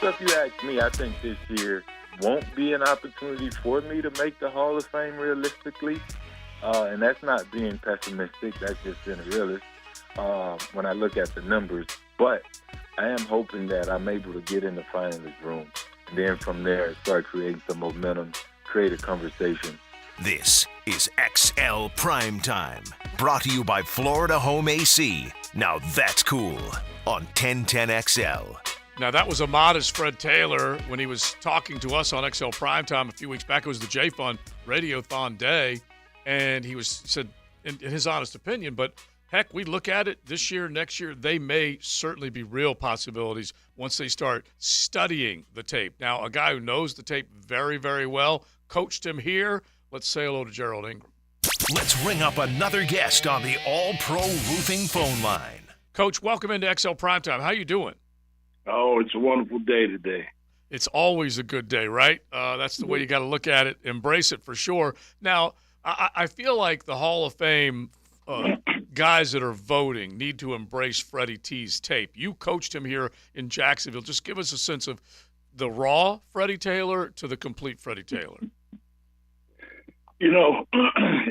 So if you ask me, I think this year won't be an opportunity for me to make the Hall of Fame realistically. And that's not being pessimistic. That's just being a realist when I look at the numbers. But I am hoping that I'm able to get in the finalist room. And then from there, start creating some momentum, create a conversation. This is XL Primetime, brought to you by Florida Home AC. Now that's cool on 1010XL. Now, that was a modest Fred Taylor when he was talking to us on XL Primetime a few weeks back. It was the J-Fun Radiothon Day, and he said, in his honest opinion, but heck, we look at it this year, next year, they may certainly be real possibilities once they start studying the tape. Now, a guy who knows the tape very, very well, coached him here. Let's say hello to Gerald Ingram. Let's ring up another guest on the All-Pro Roofing phone line. Coach, welcome into XL Primetime. How you doing? Oh, it's a wonderful day today. It's always a good day, right? That's the way you got to look at it. Embrace it for sure. Now, I feel like the Hall of Fame guys that are voting need to embrace Freddie T's tape. You coached him here in Jacksonville. Just give us a sense of the raw Freddie Taylor to the complete Freddie Taylor. You know,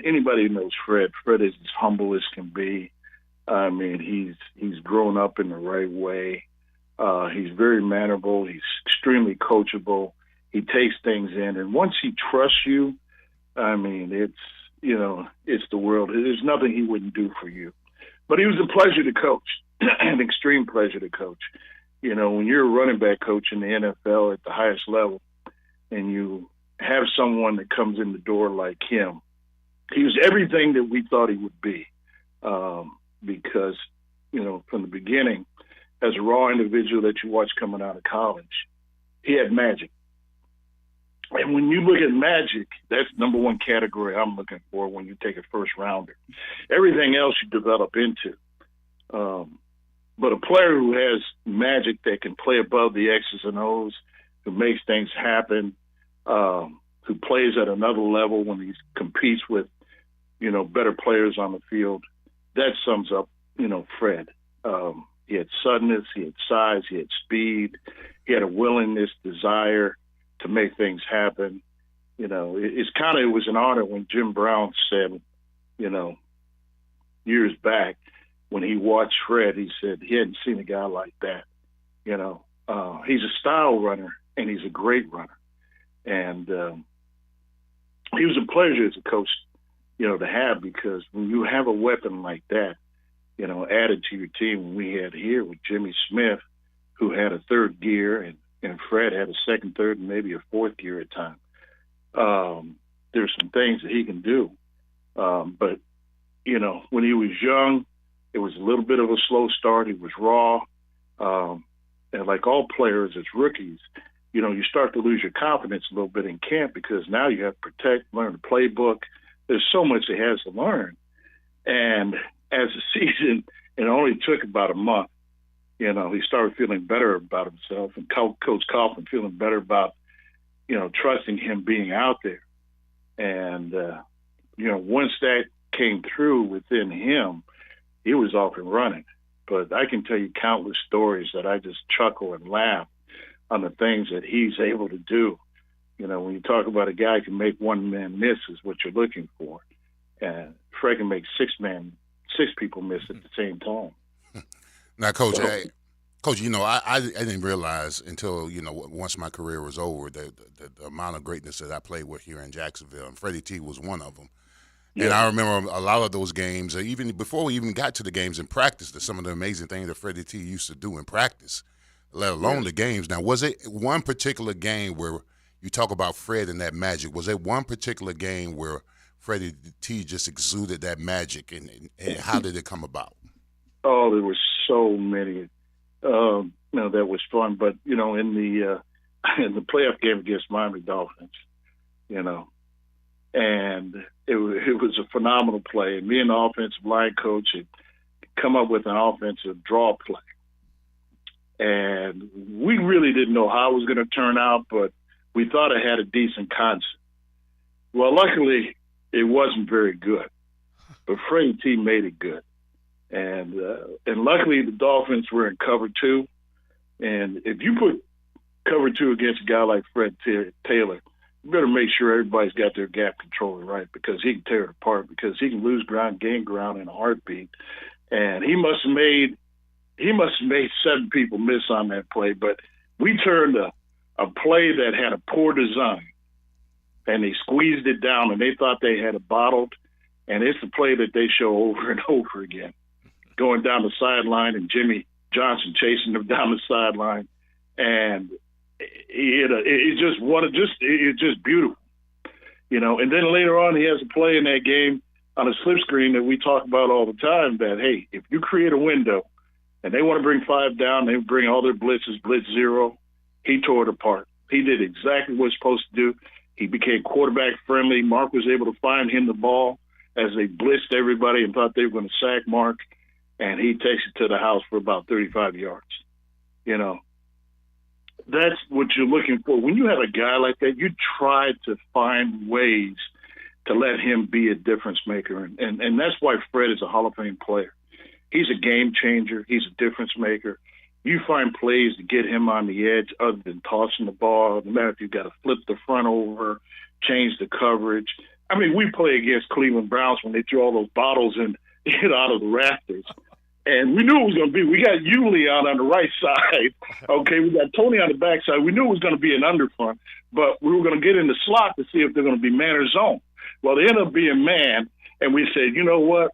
anybody who knows Fred is as humble as can be. I mean, he's grown up in the right way. He's very mannerable. He's extremely coachable. He takes things in. And once he trusts you, I mean, it's the world. There's nothing he wouldn't do for you. But he was a pleasure to coach, an extreme pleasure to coach. You know, when you're a running back coach in the NFL at the highest level and you have someone that comes in the door like him, he was everything that we thought he would be because, from the beginning, as a raw individual that you watch coming out of college, he had magic. And when you look at Magic, that's number one category I'm looking for when you take a first rounder. Everything else you develop into. But a player who has magic that can play above the X's and O's, who makes things happen, who plays at another level when he competes with, better players on the field, that sums up, Fred. He had suddenness, he had size, he had speed, he had a willingness, desire to make things happen. It was an honor when Jim Brown said, years back, when he watched Fred, he said he hadn't seen a guy like that. He's a style runner and he's a great runner. And he was a pleasure as a coach, to have, because when you have a weapon like that, added to your team, we had here with Jimmy Smith, who had a third gear, and Fred had a second, third, and maybe a fourth gear at times. There's some things that he can do. But, when he was young, it was a little bit of a slow start. He was raw. And like all players as rookies, you start to lose your confidence a little bit in camp, because now you have to protect, learn the playbook. There's so much he has to learn. And as the season, it only took about a month, he started feeling better about himself, and Coach Kaufman feeling better about, trusting him being out there. And, once that came through within him, he was off and running. But I can tell you countless stories that I just chuckle and laugh on the things that he's able to do. When you talk about a guy who can make one man miss is what you're looking for. And Fred can make six people miss at the same time. Now, Coach, Coach, I didn't realize until, once my career was over, the amount of greatness that I played with here in Jacksonville, and Freddie T was one of them. Yeah. And I remember a lot of those games, even before we even got to the games in practice, some of the amazing things that Freddie T used to do in practice, let alone the games. Now, was it one particular game where you talk about Fred and that magic? Was it one particular game where Freddie T just exuded that magic, and how did it come about? Oh, there were so many. That was fun. But, in the playoff game against Miami Dolphins, and it was a phenomenal play. And me and the offensive line coach had come up with an offensive draw play. And we really didn't know how it was going to turn out, but we thought it had a decent concept. Well, luckily, it wasn't very good. But Freddie T made it good. And luckily, the Dolphins were in cover 2. And if you put cover 2 against a guy like Fred Taylor, you better make sure everybody's got their gap controller right, because he can tear it apart, because he can lose ground, gain ground in a heartbeat. And he must have made 7 people miss on that play. But we turned a play that had a poor design, and they squeezed it down, and they thought they had it bottled. And it's a play that they show over and over again, going down the sideline and Jimmy Johnson chasing them down the sideline. And it's just beautiful, And then later on, he has a play in that game on a slip screen that we talk about all the time, that, hey, if you create a window and they want to bring 5 down, they bring all their blitzes, blitz 0, he tore it apart. He did exactly what he's supposed to do. He became quarterback friendly. Mark was able to find him the ball as they blitzed everybody and thought they were going to sack Mark, and he takes it to the house for about 35 yards. That's what you're looking for. When you have a guy like that, you try to find ways to let him be a difference maker. And that's why Fred is a Hall of Fame player. He's a game changer. He's a difference maker. You find plays to get him on the edge other than tossing the ball. No matter if you've got to flip the front over, change the coverage. I mean, we play against Cleveland Browns when they threw all those bottles and hit out of the rafters. And we knew it was going to be. We got Yuli out on the right side. Okay, we got Tony on the back side. We knew it was going to be an underfront, but we were going to get in the slot to see if they're going to be man or zone. Well, they ended up being man, and we said, you know what?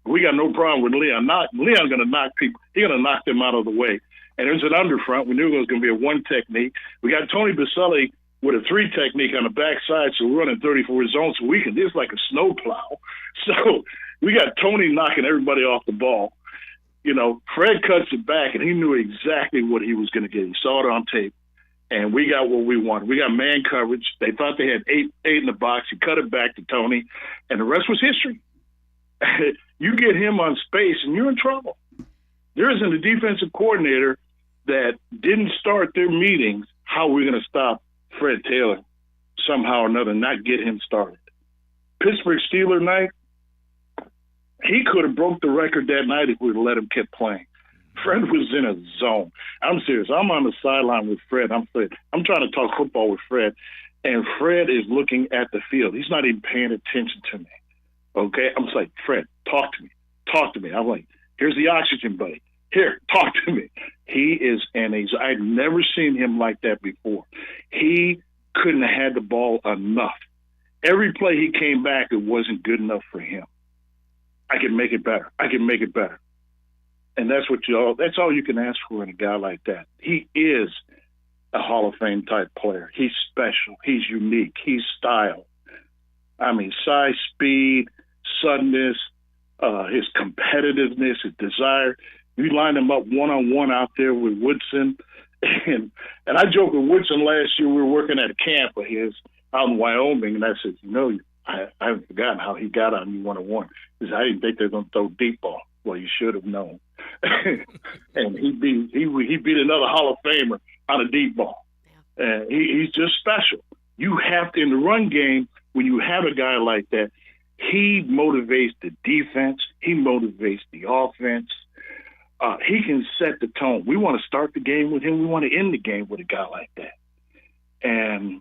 We got no problem with Leon. Leon's going to knock people. He's going to knock them out of the way. And it was an underfront. We knew it was going to be a 1 technique. We got Tony Baselli with a 3 technique on the backside, so we're running 34 zones, so we can. It's like a snowplow. So we got Tony knocking everybody off the ball. Fred cuts it back, and he knew exactly what he was going to get. He saw it on tape. and we got what we wanted. We got man coverage. They thought they had eight in the box. He cut it back to Tony, and the rest was history. You get him on space, and you're in trouble. There isn't a defensive coordinator that didn't start their meetings how we're going to stop Fred Taylor somehow or another, not get him started. Pittsburgh Steelers night, he could have broke the record that night if we'd let him keep playing. Fred was in a zone. I'm serious. I'm on the sideline with Fred. I'm trying to talk football with Fred, and Fred is looking at the field. He's not even paying attention to me. Okay? I'm just like, Fred, talk to me. Talk to me. I'm like, here's the oxygen, buddy. Here, talk to me. He is I've never seen him like that before. He couldn't have had the ball enough. Every play he came back, it wasn't good enough for him. I can make it better. I can make it better. And that's all you can ask for in a guy like that. He is a Hall of Fame type player. He's special. He's unique. He's style. I mean, size, speed, suddenness, his competitiveness, his desire. You line him up one-on-one out there with Woodson. And I joked with Woodson last year. We were working at a camp of his out in Wyoming, and I said, I haven't forgotten how he got on you one-on-one. He said, I didn't think they were going to throw deep ball. Well, you should have known. And he beat another Hall of Famer on a deep ball. And he's just special. You have to, in the run game, when you have a guy like that, he motivates the defense. He motivates the offense. He can set the tone. We want to start the game with him. We want to end the game with a guy like that. And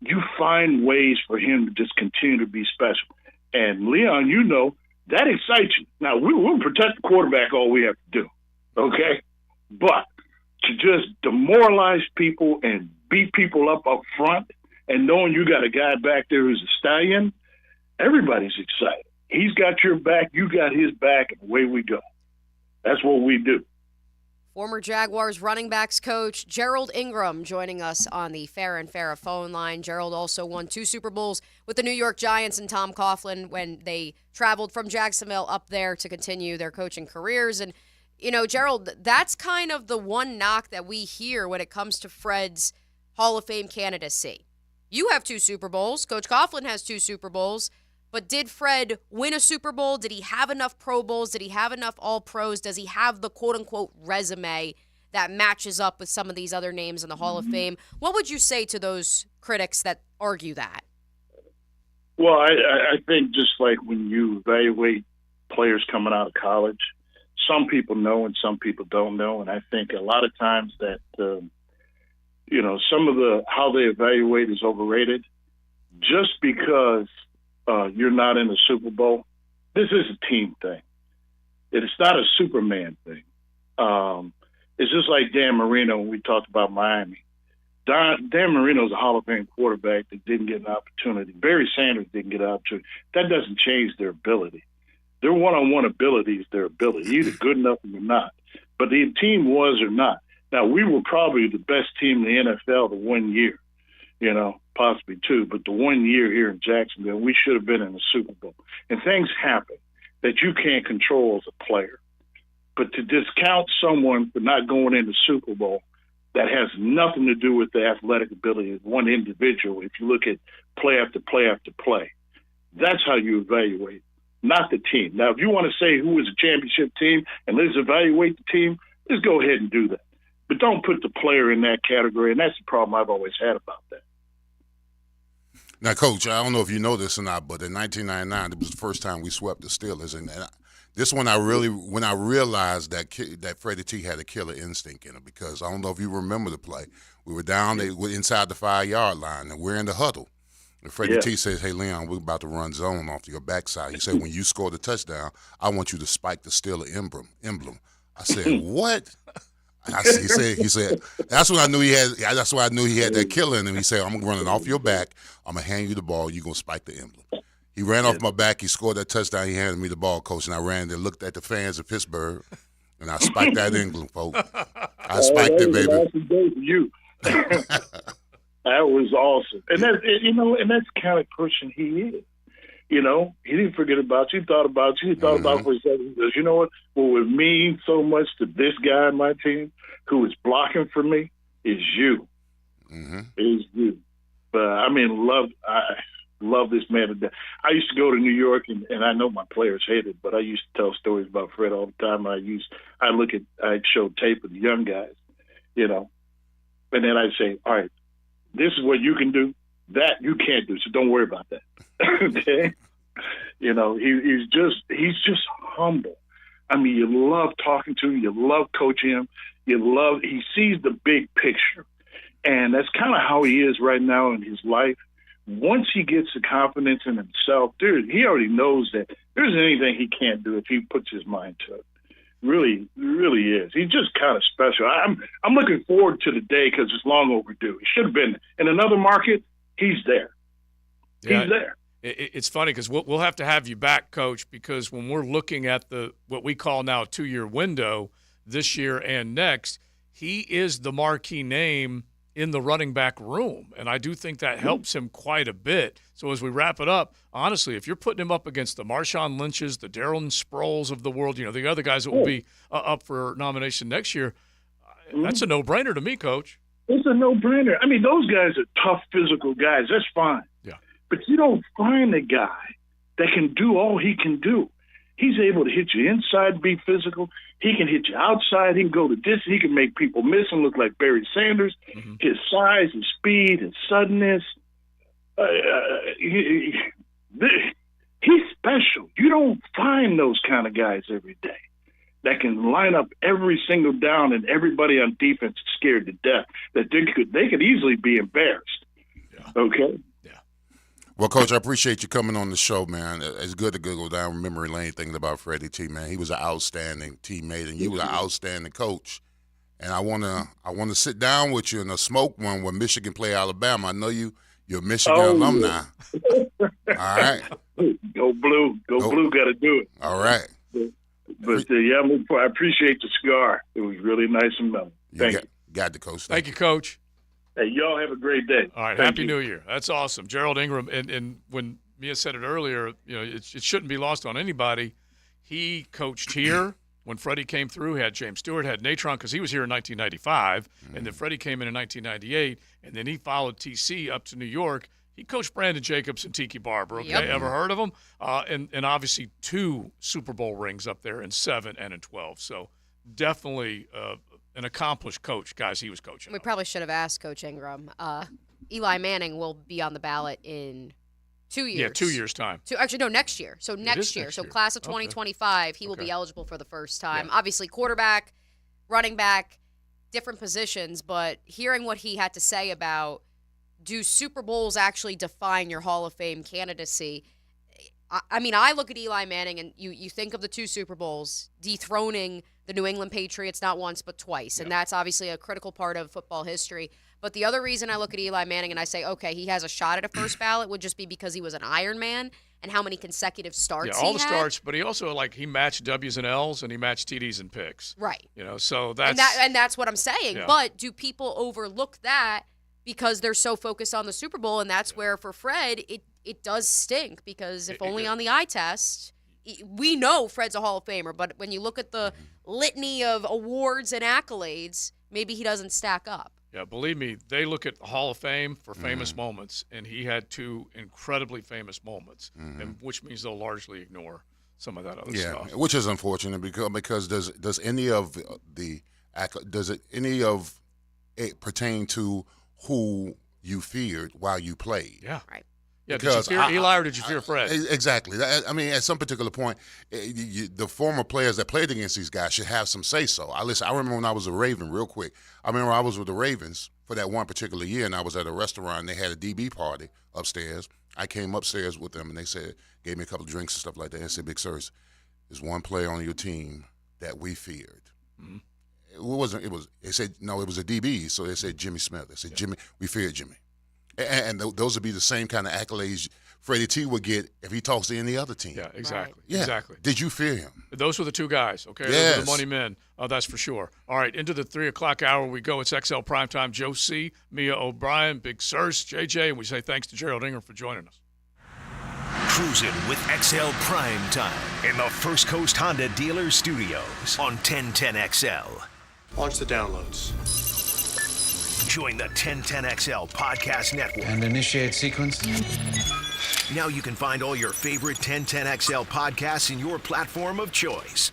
you find ways for him to just continue to be special. And, Leon, that excites you. Now, we'll protect the quarterback all we have to do, okay? But to just demoralize people and beat people up front and knowing you got a guy back there who's a stallion, everybody's excited. He's got your back, you got his back, and away we go. That's what we do. Former Jaguars running backs coach Gerald Ingram joining us on the Farrah and Farrah phone line. Gerald also won 2 Super Bowls with the New York Giants and Tom Coughlin when they traveled from Jacksonville up there to continue their coaching careers. And, Gerald, that's kind of the one knock that we hear when it comes to Fred's Hall of Fame candidacy. You have 2 Super Bowls. Coach Coughlin has 2 Super Bowls. But did Fred win a Super Bowl? Did he have enough Pro Bowls? Did he have enough All-Pros? Does he have the quote-unquote resume that matches up with some of these other names in the Hall of Fame? What would you say to those critics that argue that? Well, I think just like when you evaluate players coming out of college, some people know and some people don't know. And I think a lot of times that, some of how they evaluate is overrated just because you're not in the Super Bowl. This is a team thing. It's not a Superman thing. It's just like Dan Marino when we talked about Miami. Dan Marino's a Hall of Fame quarterback that didn't get an opportunity. Barry Sanders didn't get an opportunity. That doesn't change their ability. Their one-on-one ability is their ability. Either good enough or you're not. But the team was or not. Now, we were probably the best team in the NFL the one year. Possibly 2, but the 1 year here in Jacksonville, we should have been in the Super Bowl. And things happen that you can't control as a player. But to discount someone for not going in the Super Bowl, that has nothing to do with the athletic ability of one individual. If you look at play after play after play, that's how you evaluate, not the team. Now, if you want to say who is a championship team and let's evaluate the team, let's go ahead and do that. But don't put the player in that category, and that's the problem I've always had about that. Now, Coach, I don't know if you know this or not, but in 1999, it was the first time we swept the Steelers, and this one when I realized that Freddie T had a killer instinct in him, because I don't know if you remember the play. We were down, they were inside the 5-yard line, and we're in the huddle. And Freddie T says, "Hey, Leon, we're about to run zone off to your backside." He said, "When you score the touchdown, I want you to spike the Steeler emblem." I said, "What?" He said, that's when I knew he had. That's why I knew he had that killer in him. He said, "I'm running off your back. I'm gonna hand you the ball. You're gonna spike the emblem." He ran off my back. He scored that touchdown. He handed me the ball, Coach, and I ran there, looked at the fans of Pittsburgh, and I spiked that emblem, folks. I spiked it, baby. That was an awesome day for you. That was awesome, and that's the kind of person he is. He didn't forget about you. He thought about you. He thought about for a second. He goes, "You know what? What would mean so much to this guy on my team who is blocking for me is you." Mm-hmm. He's good. But I love this man to death. I used to go to New York, and I know my players hate it, but I used to tell stories about Fred all the time. I'd show tape of the young guys, and then I'd say, all right, this is what you can do, that you can't do, so don't worry about that. Okay? He's just humble. I mean, you love talking to him, you love coaching him, he sees the big picture. And that's kind of how he is right now in his life. Once he gets the confidence in himself, he already knows that there isn't anything he can't do if he puts his mind to it. Really, really is. He's just kind of special. I'm looking forward to the day because it's long overdue. He should have been in another market. He's there. Yeah, he's there. It's funny because we'll have to have you back, Coach, because when we're looking at what we call now a 2-year window this year and next, he is the marquee name in the running back room, and I do think that helps him quite a bit. So as we wrap it up, honestly, if you're putting him up against the Marshawn Lynch's, the Darren Sproles of the world, the other guys that will be up for nomination next year, that's a no-brainer to me, Coach. It's a no-brainer. I mean, those guys are tough, physical guys. That's fine. Yeah. But you don't find a guy that can do all he can do. He's able to hit you inside, be physical. He can hit you outside. He can go the distance. He can make people miss and look like Barry Sanders. Mm-hmm. His size, his speed, his suddenness. He's special. You don't find those kind of guys every day that can line up every single down and everybody on defense is scared to death that they could easily be embarrassed. Yeah. Okay? Well, Coach, I appreciate you coming on the show, man. It's good to go down memory lane thinking about Freddie T, man. He was an outstanding teammate, and you were an outstanding coach. And I wanna sit down with you and smoke one when Michigan play Alabama. I know you're a Michigan alumni. All right. Go Blue. Go Blue got to do it. All right. But I appreciate the cigar. It was really nice and mellow. Thank you. Got the Coach. Thank you, Coach. Hey, y'all have a great day. All right, Happy New Year. That's awesome. Gerald Ingram, and when Mia said it earlier, it shouldn't be lost on anybody. He coached here when Freddie came through. He had James Stewart, had Natron, because he was here in 1995, and then Freddie came in 1998, and then he followed TC up to New York. He coached Brandon Jacobs and Tiki Barber. Okay, ever heard of him? And obviously 2 Super Bowl rings up there in 7 and in 12. So definitely an accomplished coach, guys. He was coaching. We probably should have asked Coach Ingram. Eli Manning will be on the ballot in 2 years. Yeah, 2 years' time. Next year. So next year. So class of 2025, he will be eligible for the first time. Yeah. Obviously, quarterback, running back, different positions. But hearing what he had to say about, do Super Bowls actually define your Hall of Fame candidacy? I mean, I look at Eli Manning, and you think of the 2 Super Bowls, dethroning the New England Patriots not once but twice, and that's obviously a critical part of football history. But the other reason I look at Eli Manning and I say, okay, he has a shot at a first ballot would just be because he was an Iron Man and how many consecutive starts he had. Yeah, all the starts, but he also, he matched W's and L's, and he matched TDs and picks. Right. So that's... And that's what I'm saying. Yeah. But do people overlook that because they're so focused on the Super Bowl? And that's where, for Fred, it does stink, because if only on the eye test, we know Fred's a Hall of Famer, but when you look at the litany of awards and accolades, maybe he doesn't stack up. Yeah, believe me, they look at the Hall of Fame for famous moments, and he had 2 incredibly famous moments, and which means they'll largely ignore some of that other stuff. Yeah, which is unfortunate because does any of it pertain to who you feared while you played? Yeah, right. Yeah, because did you fear Eli or did you fear Fred? Exactly. I mean, at some particular point, the former players that played against these guys should have some say-so. I remember when I was a Raven, real quick. I remember I was with the Ravens for that one particular year, and I was at a restaurant, and they had a DB party upstairs. I came upstairs with them, and they gave me a couple of drinks and stuff like that, and said, Big Sirs, there's one player on your team that we feared. Mm-hmm. They said, no, it was a DB, so they said Jimmy Smith. They said, Jimmy, we feared Jimmy. And those would be the same kind of accolades Freddie T would get if he talks to any other team. Yeah, exactly. Right. Yeah. Exactly. Did you fear him? Those were the 2 guys, okay? Yes. Those were the money men. That's for sure. All right, into the 3 o'clock hour we go. It's XL Primetime. Joe C., Mia O'Brien, Big Sirs, JJ, and we say thanks to Gerald Ingram for joining us. Cruising with XL Primetime in the First Coast Honda Dealer Studios on 1010 XL. Launch the downloads. Join the 1010XL Podcast Network. And initiate sequence. Now you can find all your favorite 1010XL podcasts in your platform of choice.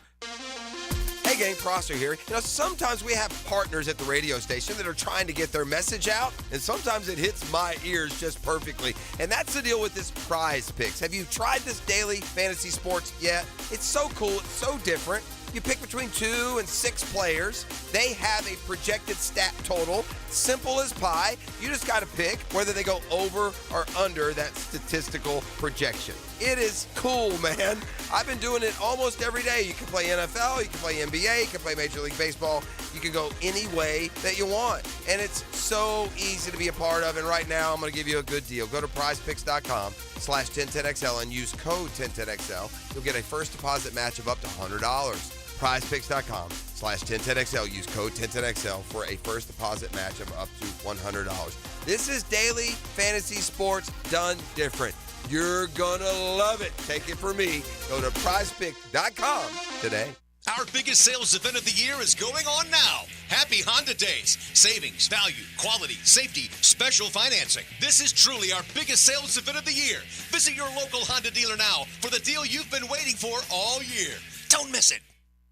Hey gang, Prosser here. Sometimes we have partners at the radio station that are trying to get their message out, and sometimes it hits my ears just perfectly. And that's the deal with this Prize Picks. Have you tried this daily fantasy sports yet? It's so cool. It's so different. You pick between 2 and 6 players. They have a projected stat total, simple as pie. You just got to pick whether they go over or under that statistical projection. It is cool, man. I've been doing it almost every day. You can play NFL, you can play NBA, you can play Major League Baseball. You can go any way that you want. And it's so easy to be a part of. And right now, I'm going to give you a good deal. Go to prizepicks.com/1010XL and use code 1010XL. You'll get a first deposit match of up to $100. prizepicks.com/1010XL. Use code 1010XL for a first deposit match of up to $100. This is daily fantasy sports done different. You're gonna love it. Take it from me. Go to prizepicks.com today. Our biggest sales event of the year is going on now. Happy Honda Days. Savings, value, quality, safety, special financing. This is truly our biggest sales event of the year. Visit your local Honda dealer now for the deal you've been waiting for all year. Don't miss it.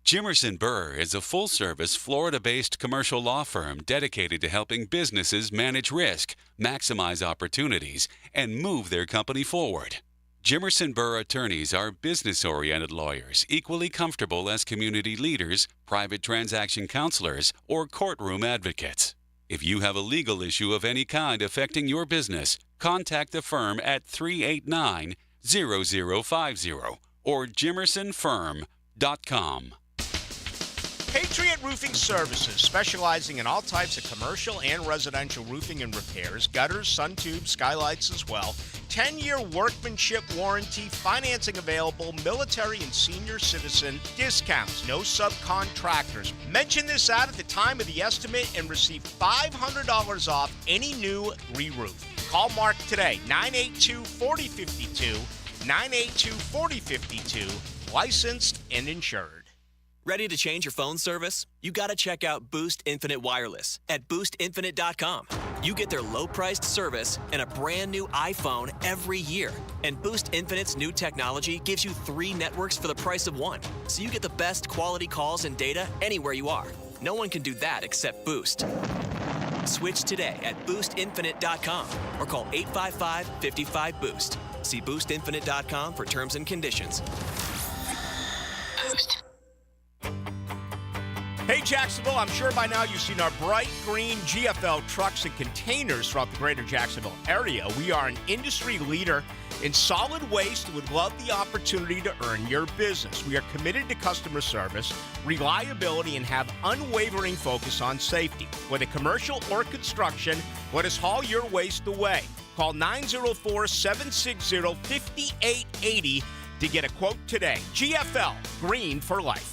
Jimerson Burr is a full-service, Florida-based commercial law firm dedicated to helping businesses manage risk, maximize opportunities, and move their company forward. Jimerson Burr attorneys are business-oriented lawyers, equally comfortable as community leaders, private transaction counselors, or courtroom advocates. If you have a legal issue of any kind affecting your business, contact the firm at 389-0050 or jimersonfirm.com. Patriot Roofing Services, specializing in all types of commercial and residential roofing and repairs, gutters, sun tubes, skylights as well. 10-year workmanship warranty, financing available, military and senior citizen discounts, no subcontractors. Mention this ad at the time of the estimate and receive $500 off any new re-roof. Call Mark today, 982-4052, 982-4052, licensed and insured. Ready to change your phone service? You got to check out Boost Infinite Wireless at boostinfinite.com. You get their low-priced service and a brand new iPhone every year. And Boost Infinite's new technology gives you 3 networks for the price of 1. So you get the best quality calls and data anywhere you are. No one can do that except Boost. Switch today at boostinfinite.com or call 855-55-BOOST. See boostinfinite.com for terms and conditions. Boost. Hey Jacksonville, I'm sure by now you've seen our bright green GFL trucks and containers throughout the greater Jacksonville area. We are an industry leader in solid waste and would love the opportunity to earn your business. We are committed to customer service, reliability, and have unwavering focus on safety. Whether commercial or construction, let us haul your waste away. Call 904-760-5880 to get a quote today. GFL, green for life.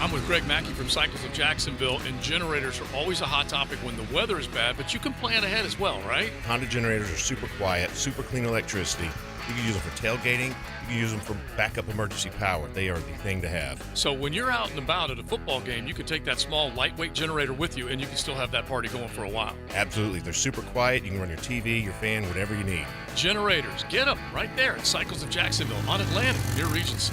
I'm with Greg Mackey from Cycles of Jacksonville, and generators are always a hot topic when the weather is bad, but you can plan ahead as well, right? Honda generators are super quiet, super clean electricity. You can use them for tailgating. You can use them for backup emergency power. They are the thing to have. So when you're out and about at a football game, you can take that small, lightweight generator with you, and you can still have that party going for a while. Absolutely. They're super quiet. You can run your TV, your fan, whatever you need. Generators. Get them right there at Cycles of Jacksonville on Atlantic, near Regency.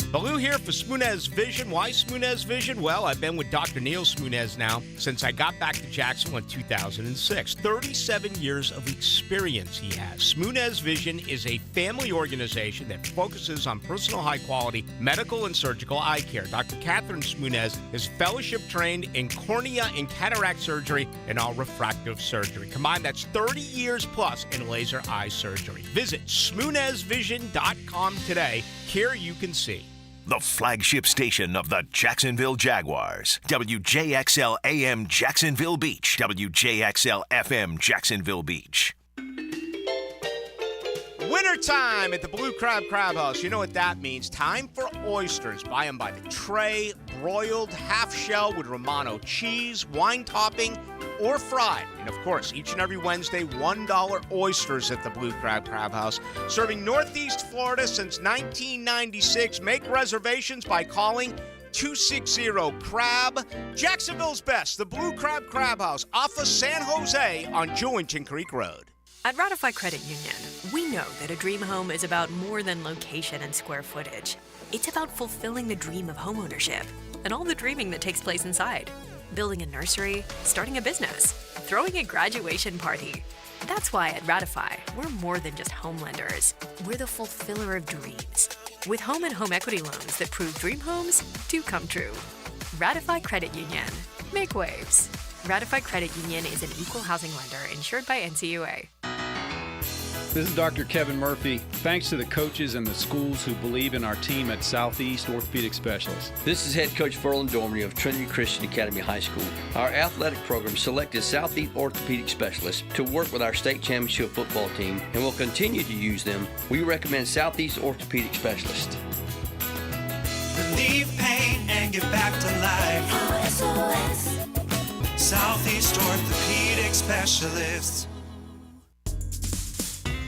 Baloo here for Smoonez Vision. Why Smoonez Vision? Well, I've been with Dr. Neil Smoonez now since I got back to Jacksonville in 2006. 37 years of experience he has. Smoonez Vision is a family organization that focuses on personal high-quality medical and surgical eye care. Dr. Catherine Smoonez is fellowship-trained in cornea and cataract surgery and all refractive surgery. Combined, that's 30 years plus in laser eye surgery. Visit SmoonezVision.com today. Here you can see. The flagship station of the Jacksonville Jaguars. WJXL AM Jacksonville Beach. WJXL FM Jacksonville Beach. Wintertime at the Blue Crab Crab House. You know what that means. Time for oysters. Buy them by the tray, broiled, half shell with Romano cheese, wine topping, or fried. And of course, each and every Wednesday, $1 oysters at the Blue Crab Crab House. Serving Northeast Florida since 1996. Make reservations by calling 260 Crab, Jacksonville's best, the Blue Crab House off of San Jose on Jewington Creek Road. At Ratify Credit Union, we know that a dream home is about more than location and square footage. It's about fulfilling the dream of homeownership and all the dreaming that takes place inside. Building a nursery, starting a business, throwing a graduation party. That's why at Ratify, we're more than just home lenders. We're the fulfiller of dreams. With home and home equity loans that prove dream homes do come true. Ratify Credit Union. Make waves. Ratify Credit Union is an equal housing lender insured by NCUA. This is Dr. Kevin Murphy. Thanks to the coaches and the schools who believe in our team at Southeast Orthopedic Specialists. This is head coach Ferland Dormany of Trinity Christian Academy High School. Our athletic program selected Southeast Orthopedic Specialists to work with our state championship football team and will continue to use them. We recommend Southeast Orthopedic Specialists. Relieve pain and get back to life. SOS. Southeast Orthopedic Specialists.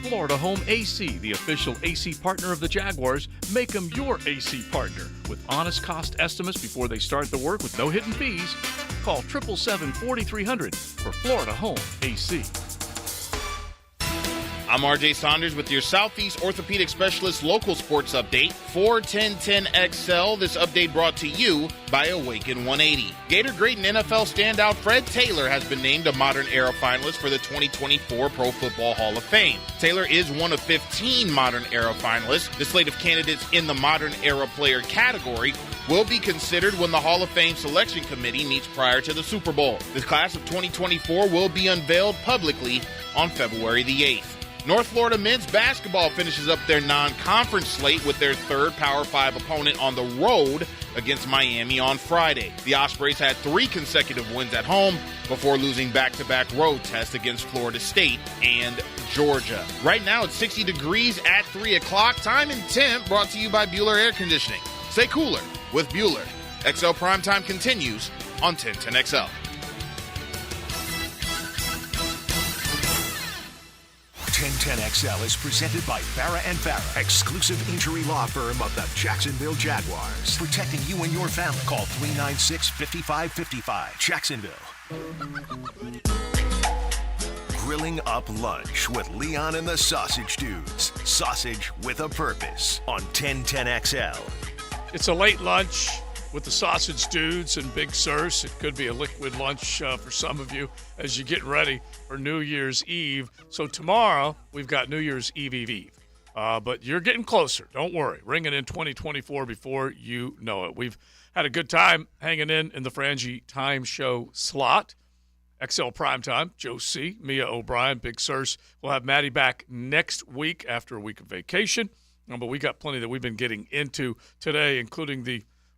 Florida Home AC, the official AC partner of the Jaguars. Make them your AC partner. With honest cost estimates before they start the work with no hidden fees. Call 777-4300 for Florida Home AC. I'm RJ Saunders with your Southeast Orthopedic Specialist local sports update for 1010XL. This update brought to you by Awaken 180. Gator great and NFL standout Fred Taylor has been named a Modern Era finalist for the 2024 Pro Football Hall of Fame. Taylor is one of 15 Modern Era finalists. The slate of candidates in the Modern Era player category will be considered when the Hall of Fame Selection Committee meets prior to the Super Bowl. The class of 2024 will be unveiled publicly on February the 8th. North Florida men's basketball finishes up their non-conference slate with their third Power 5 opponent on the road against Miami on Friday. The Ospreys had 3 consecutive wins at home before losing back-to-back road tests against Florida State and Georgia. Right now it's 60 degrees at 3 o'clock. Time and temp brought to you by Bueller Air Conditioning. Stay cooler with Bueller. XL Primetime continues on 1010XL. 1010XL is presented by Farah & Farah, exclusive injury law firm of the Jacksonville Jaguars. Protecting you and your family. Call 396-5555. Jacksonville. Grilling up lunch with Leon and the Sausage Dudes. Sausage with a purpose on 1010XL. It's a late lunch with the Sausage Dudes and Big Sirs. It could be a liquid lunch for some of you as you're getting ready for New Year's Eve. So tomorrow, we've got New Year's Eve. But you're getting closer. Don't worry. Ringing in 2024 before you know it. We've had a good time hanging in the Frangie Time Show slot. XL Primetime, Joe C., Mia O'Brien, Big Sirs. We'll have Maddie back next week after a week of vacation. But we got plenty that we've been getting into today, including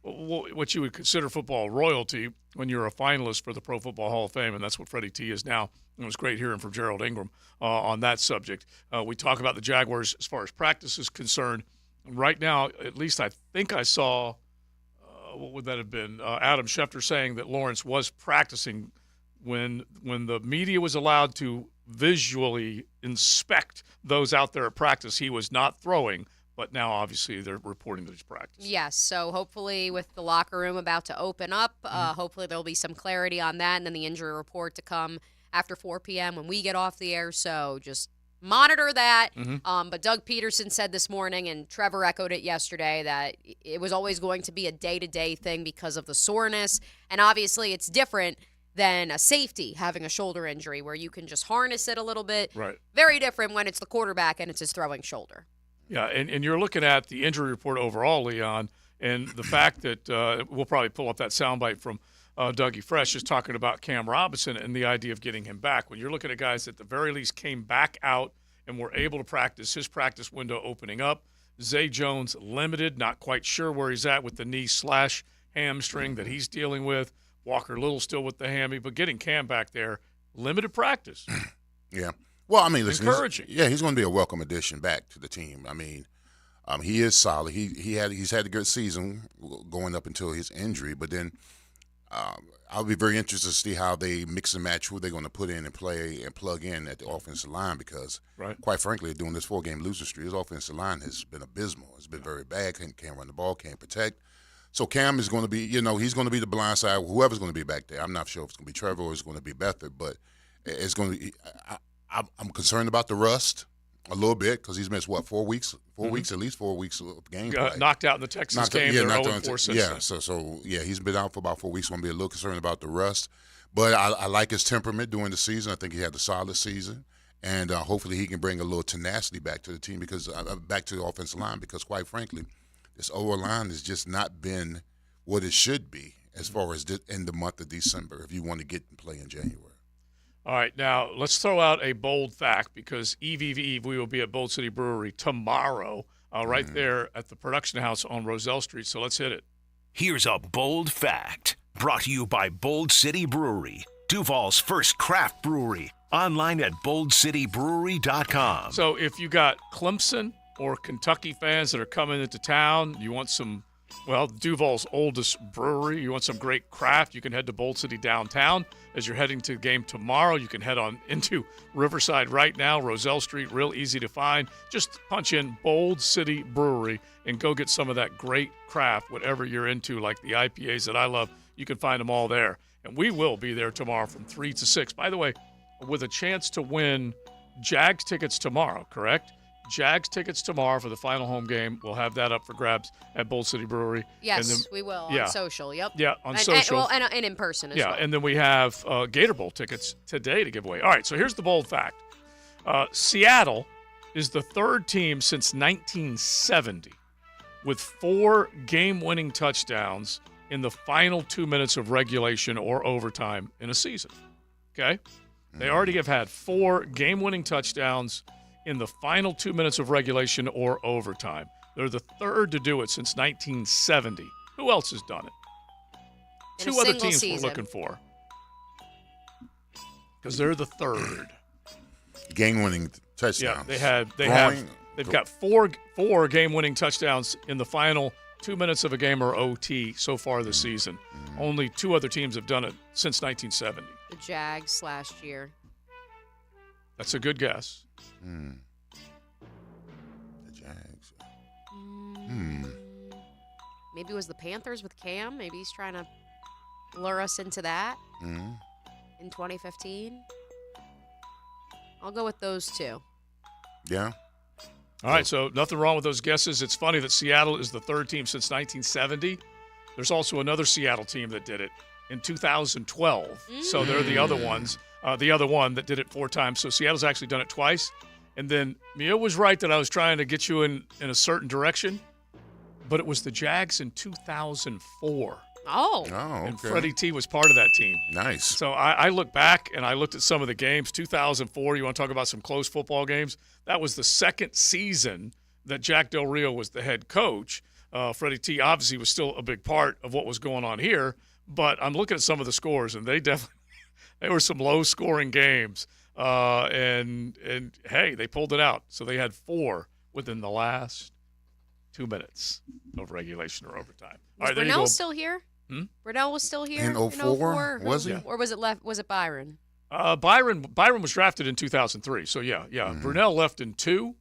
what you would consider football royalty when you're a finalist for the Pro Football Hall of Fame, and that's what Freddie T is now. It was great hearing from Gerald Ingram on that subject. We talk about the Jaguars as far as practice is concerned. Right now, at least I think I saw, what would that have been, Adam Schefter saying that Lawrence was practicing when the media was allowed to visually inspect those out there at practice. He was not throwing. But now, obviously, they're reporting that he's practicing. Yes, so hopefully with the locker room about to open up, hopefully there'll be some clarity on that, and then the injury report to come after 4 p.m. when we get off the air. So just monitor that. But Doug Peterson said this morning, and Trevor echoed it yesterday, that it was always going to be a day-to-day thing because of the soreness. And obviously it's different than a safety having a shoulder injury where you can just harness it a little bit. Right. Very different when it's the quarterback and it's his throwing shoulder. Yeah, and you're looking at the injury report overall, Leon, and the fact that we'll probably pull up that soundbite from Dougie Fresh is talking about Cam Robinson and the idea of getting him back. When you're looking at guys that at the very least came back out and were able to practice, his practice window opening up. Zay Jones limited, not quite sure where he's at with the knee/hamstring that he's dealing with. Walker Little still with the hammy, but getting Cam back there, limited practice. Yeah. Well, I mean, listen, encouraging. He's going to be a welcome addition back to the team. I mean, he is solid. He's had a good season going up until his injury, but then I'll be very interested to see how they mix and match who they're going to put in and play and plug in at the offensive line because, quite frankly, during this 4-game losing streak, his offensive line has been abysmal. It's been very bad. Can't run the ball, can't protect. So Cam is going to be, he's going to be the blind side. Whoever's going to be back there, I'm not sure if it's going to be Trevor or it's going to be Beathard, but it's going to be. I'm concerned about the rust a little bit because he's missed 4 weeks, at least 4 weeks of game. Knocked out in the Texas game. They're 0-4 since yeah. then. So he's been out for about 4 weeks. I'm going to be a little concerned about the rust, but I like his temperament during the season. I think he had a solid season. And hopefully he can bring a little tenacity back to the team back to the offensive line because, quite frankly, this O-line has just not been what it should be as far as in the month of December if you want to get and play in January. All right, now let's throw out a bold fact because Eve, we will be at Bold City Brewery tomorrow right there at the production house on Roselle Street, so let's hit it. Here's a bold fact brought to you by Bold City Brewery, Duval's first craft brewery. Online at boldcitybrewery.com. So if you got Clemson or Kentucky fans that are coming into town, you want some, Duval's oldest brewery, you want some great craft, you can head to Bold City downtown. As you're heading to the game tomorrow, you can head on into Riverside right now, Roselle Street, real easy to find. Just punch in Bold City Brewery and go get some of that great craft, whatever you're into, like the IPAs that I love. You can find them all there. And we will be there tomorrow from 3 to 6. By the way, with a chance to win Jags tickets tomorrow, correct? Jags tickets tomorrow for the final home game. We'll have that up for grabs at Bold City Brewery. Yes, we will on social. Yep. Yeah, on social. And in person as well. Yeah, and then we have Gator Bowl tickets today to give away. All right, so here's the bold fact. Seattle is the third team since 1970 with 4 game-winning touchdowns in the final 2 minutes of regulation or overtime in a season. Okay? They already have had 4 game-winning touchdowns in the final 2 minutes of regulation or overtime. They're the third to do it since 1970. Who else has done it? In 2 other teams season. we're looking for. Because they're the third. Game-winning touchdowns. Yeah, they've got 4 game-winning touchdowns in the final 2 minutes of a game or OT so far this season. Only 2 other teams have done it since 1970. The Jags last year. That's a good guess. The Jags. Maybe it was the Panthers with Cam. Maybe he's trying to lure us into that in 2015. I'll go with those 2. Yeah. All right, so nothing wrong with those guesses. It's funny that Seattle is the third team since 1970. There's also another Seattle team that did it in 2012. So they're the other ones, the other one that did it 4 times. So Seattle's actually done it twice. And then Mia was right that I was trying to get you in a certain direction, but it was the Jags in 2004. Oh, okay. And Freddie T was part of that team. Nice. So I look back and I looked at some of the games. 2004, you want to talk about some close football games? That was the second season that Jack Del Rio was the head coach. Freddie T obviously was still a big part of what was going on here, but I'm looking at some of the scores, and they were some low-scoring games. And hey, they pulled it out. So they had 4 within the last 2 minutes of regulation or overtime. All right, there you go. Brunell still here? Brunell was still here in 04? Was he? Or was it Byron? Byron was drafted in 2003. So yeah. Brunell left in 2.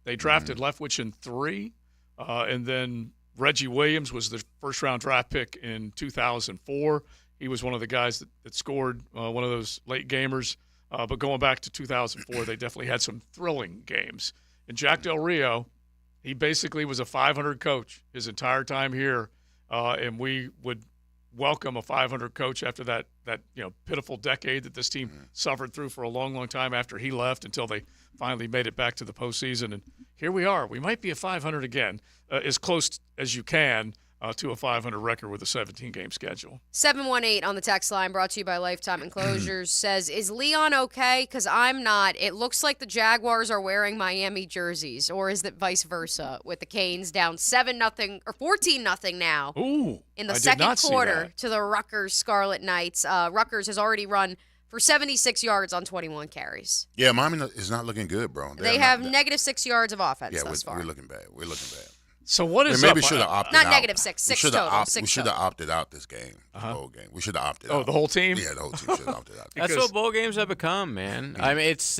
They drafted Leftwich in 3. And then Reggie Williams was the first-round draft pick in 2004. He was one of the guys that scored one of those late gamers. But going back to 2004, they definitely had some thrilling games. And Jack Del Rio, he basically was a 500 coach his entire time here, and we would welcome a 500 coach after that pitiful decade that this team suffered through for a long, long time after he left until they finally made it back to the postseason. And here we are. We might be a 500 again, as close as you can to a 500 record with a 17-game schedule. 718 on the text line, brought to you by Lifetime Enclosures, says, is Leon okay? Because I'm not. It looks like the Jaguars are wearing Miami jerseys, or is it vice versa with the Canes down 7-0 or 14-0 now in the second quarter to the Rutgers Scarlet Knights. Rutgers has already run for 76 yards on 21 carries. Yeah, Miami is not looking good, bro. They have negative 6 yards of offense thus far. We're looking bad. So what is maybe up? should have opted out. Not negative 6 total. We should have opted out this game, the whole game. We should have opted out. Oh, the whole team? Yeah, the whole team should have opted out. That's what bowl games have become, man. I mean, it's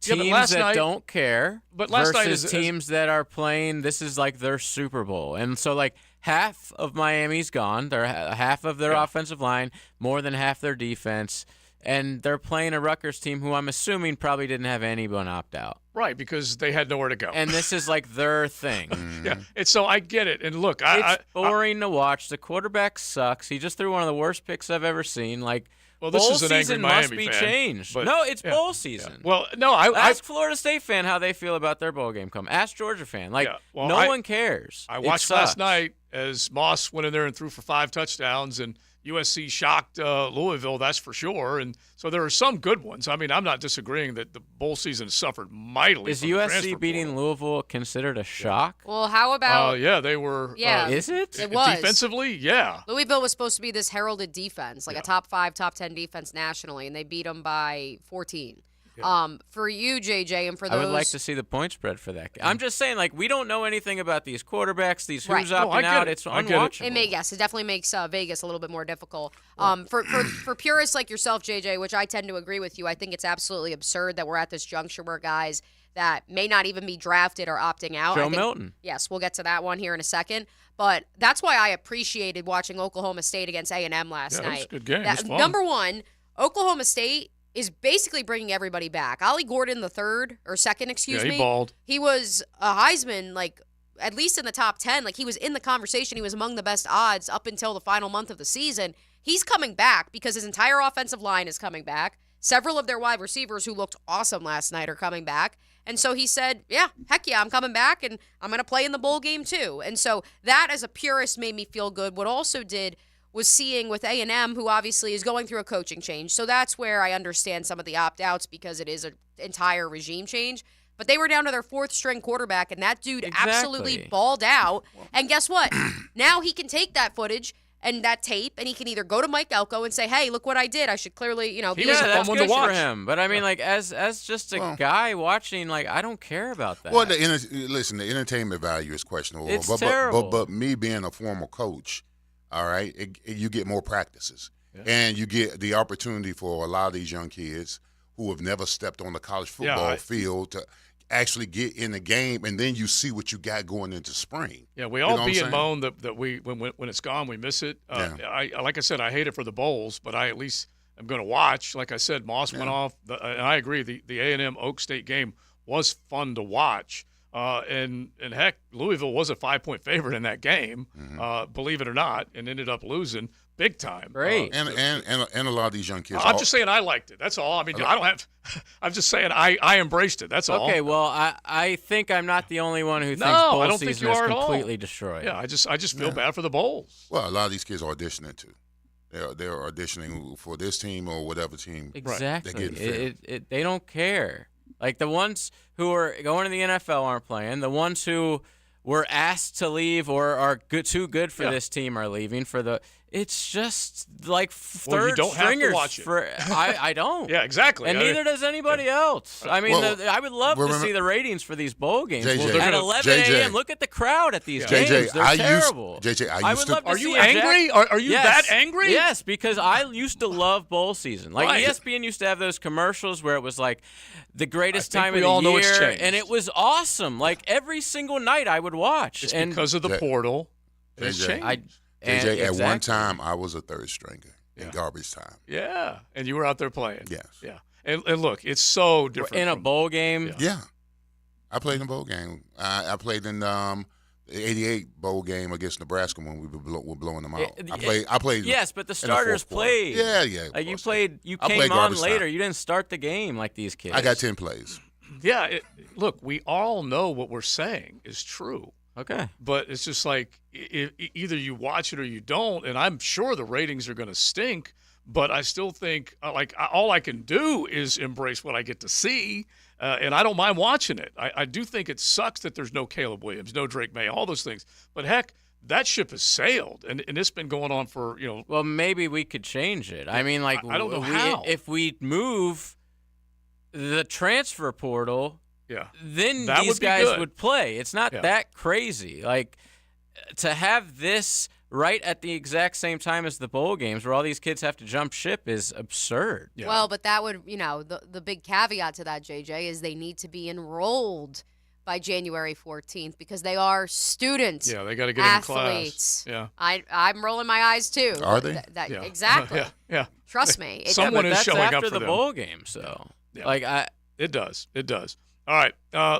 teams that don't care but last versus night teams that are playing. This is like their Super Bowl, and so like half of Miami's gone. They're half of their offensive line, more than half their defense. And they're playing a Rutgers team who I'm assuming probably didn't have anyone opt out. Right, because they had nowhere to go. And this is like their thing. Yeah, and so I get it. And look, it's boring to watch. The quarterback sucks. He just threw one of the worst picks I've ever seen. Like, well, this bowl is an angry season Miami must be fan, changed. but- No, it's yeah, bowl season. yeah. Well, no, Ask Florida State fan how they feel about their bowl game come. Ask Georgia fan. Like, well, no one cares. I It watched sucks. last night as Moss went in there and threw for 5 touchdowns, and USC shocked Louisville, that's for sure. And so there are some good ones. I mean, I'm not disagreeing that the bowl season suffered mightily. Is from the transfer USC beating Louisville considered a shock? Well, how about? yeah, they were. Yeah. Is it? It was. Defensively, yeah. Louisville was supposed to be this heralded defense, like a top 5, top 10 defense nationally, and they beat them by 14. For you, JJ, and for those, I would like to see the point spread for that. I'm just saying, like, we don't know anything about these quarterbacks, these who's Right. opting out. It's unwatchable. It definitely makes Vegas a little bit more difficult. For purists like yourself, JJ, which I tend to agree with you, I think it's absolutely absurd that we're at this juncture where guys that may not even be drafted are opting out. Joe Milton. Yes, we'll get to that one here in a second. But that's why I appreciated watching Oklahoma State against A&M last night. It was a good game. It was fun. Number one, Oklahoma State is basically bringing everybody back. Ollie Gordon the second, excuse me. He balled. He was a Heisman, like, at least in the top 10. Like, he was in the conversation. He was among the best odds up until the final month of the season. He's coming back because his entire offensive line is coming back. Several of their wide receivers who looked awesome last night are coming back. And so he said, yeah, heck yeah, I'm coming back, and I'm going to play in the bowl game too. And so that, as a purist, made me feel good. What also did was seeing with A&M, who obviously is going through a coaching change. So that's where I understand some of the opt-outs because it is an entire regime change. But they were down to their 4th-string quarterback, and that dude absolutely balled out. And guess what? Now he can take that footage and that tape, and he can either go to Mike Elko and say, hey, look what I did. I should clearly, be that's good for him. But I mean, like, as just a guy watching, like, I don't care about that. Well, listen, the entertainment value is questionable. It's but, terrible. But me being a former coach, all right, you get more practices. And you get the opportunity for a lot of these young kids who have never stepped on the college football field to actually get in the game, and then you see what you got going into spring. Yeah, we all be and moan that we when it's gone, we miss it. I like I said, I hate it for the bowls, but I at least am going to watch. Like I said, Moss went off, and I agree. The A&M Oak State game was fun to watch. And heck, Louisville was a 5-point favorite in that game, believe it or not, and ended up losing big time. Great. And a lot of these young kids. I'm just saying I liked it. That's all. I mean, I don't have. I'm just saying I embraced it. That's all. Okay, well, I think I'm not the only one who thinks bowl I don't think season you is are at all. completely destroyed. Yeah, I just feel bad for the bowls. Well, a lot of these kids are auditioning too. They're auditioning for this team or whatever team. Exactly. They're getting filled. They don't care. Like, the ones who are going to the NFL aren't playing. The ones who were asked to leave or are too good for this team are leaving for the. It's just like third you don't stringers. have to watch it. I don't. Yeah, exactly. And neither does anybody else. I mean, I would love to see the ratings for these bowl games. JJ, at 11 a.m., look at the crowd at these games. They're terrible. I would love to Are see you a angry? Are you that angry? Yes, because I used to love bowl season. Like, ESPN used to have those commercials where it was like the greatest time of the year, and it was awesome. Like, every single night I would watch. It's because of the portal. It's changed. JJ, at one time, I was a third stringer in garbage time. Yeah, and you were out there playing. Yes. Yeah, and look, it's so different. In a bowl game? Yeah. I played in a bowl game. I played in the 88 bowl game against Nebraska when we were blowing them out. I played. Yes, but the starters played. Yeah. Like, you played. You came on later. You didn't start the game like these kids. I got 10 plays. Yeah. Look, we all know what we're saying is true. Okay. But it's just like either you watch it or you don't, and I'm sure the ratings are going to stink, but I still think all I can do is embrace what I get to see, and I don't mind watching it. I do think it sucks that there's no Caleb Williams, no Drake May, all those things. But heck, that ship has sailed, and it's been going on for, Well, maybe we could change it. I mean, like, I don't know how. If we move the transfer portal – then that these guys would play. It's not that crazy. Like, to have this right at the exact same time as the bowl games where all these kids have to jump ship is absurd. Well, but that would, the big caveat to that, JJ, is they need to be enrolled by January 14th because they are students. Yeah, they got to get athletes. in class. Yeah. I'm rolling my eyes too. Are they? Yeah. Exactly. Yeah. Trust me. Someone is showing up after for the them. bowl game, so It does. All right,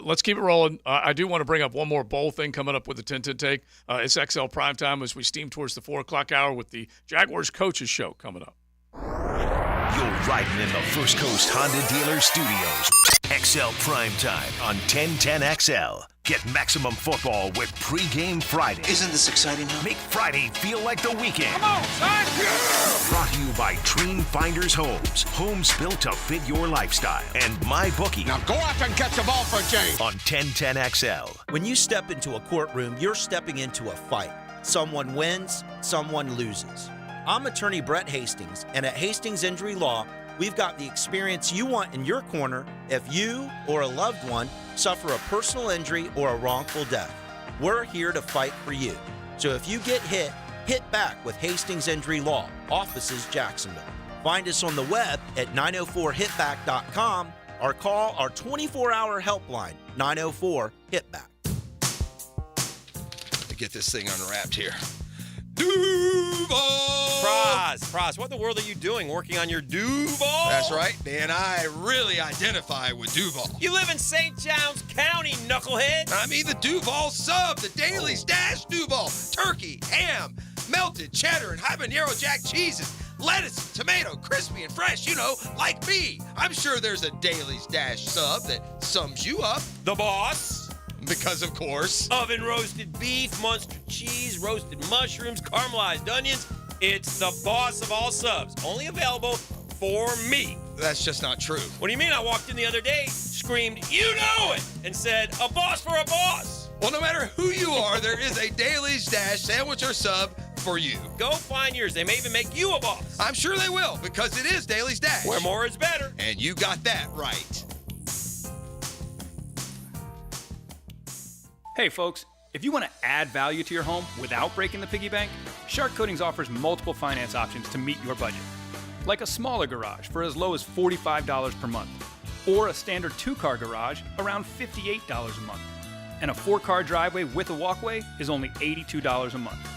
let's keep it rolling. I do want to bring up one more bowl thing coming up with the 10-10 take. It's XL Primetime as we steam towards the 4 o'clock hour with the Jaguars Coaches Show coming up. You're riding in the First Coast Honda Dealer Studios. XL Primetime on 1010XL. Get maximum football with Pregame Friday. Isn't this exciting, huh? Make Friday feel like the weekend. Come on, son! Yeah! Brought to you by Dream Finders Homes. Homes built to fit your lifestyle. And MyBookie. Now go out there and catch the ball for a change. On 1010XL. When you step into a courtroom, you're stepping into a fight. Someone wins, someone loses. I'm attorney Brett Hastings, and at Hastings Injury Law, we've got the experience you want in your corner if you or a loved one suffer a personal injury or a wrongful death. We're here to fight for you. So if you get hit, hit back with Hastings Injury Law, offices Jacksonville. Find us on the web at 904hitback.com or call our 24-hour helpline, 904-HITBACK. Get this thing unwrapped here. Duval! Praz, what in the world are you doing working on your Duval? That's right, Dan. I really identify with Duval. You live in St. John's County, knucklehead. I mean the Duval sub, the Daily Stash Duval. Turkey, ham, melted cheddar, and habanero jack cheeses. Lettuce, tomato, crispy and fresh, like me. I'm sure there's a Daily Stash sub that sums you up. The boss. Because, of course, oven roasted beef, Munster cheese, roasted mushrooms, caramelized onions. It's the boss of all subs. Only available for me. That's just not true. What do you mean? I walked in the other day, screamed, "You know it!" and said, "A boss for a boss." Well, no matter who you are, there is a Daily Stash sandwich or sub for you. Go find yours. They may even make you a boss. I'm sure they will, because it is Daily Stash. Where more is better. And you got that right. Hey folks, if you want to add value to your home without breaking the piggy bank, Shark Coatings offers multiple finance options to meet your budget. Like a smaller garage for as low as $45 per month, or a standard 2-car garage around $58 a month. And a 4-car driveway with a walkway is only $82 a month.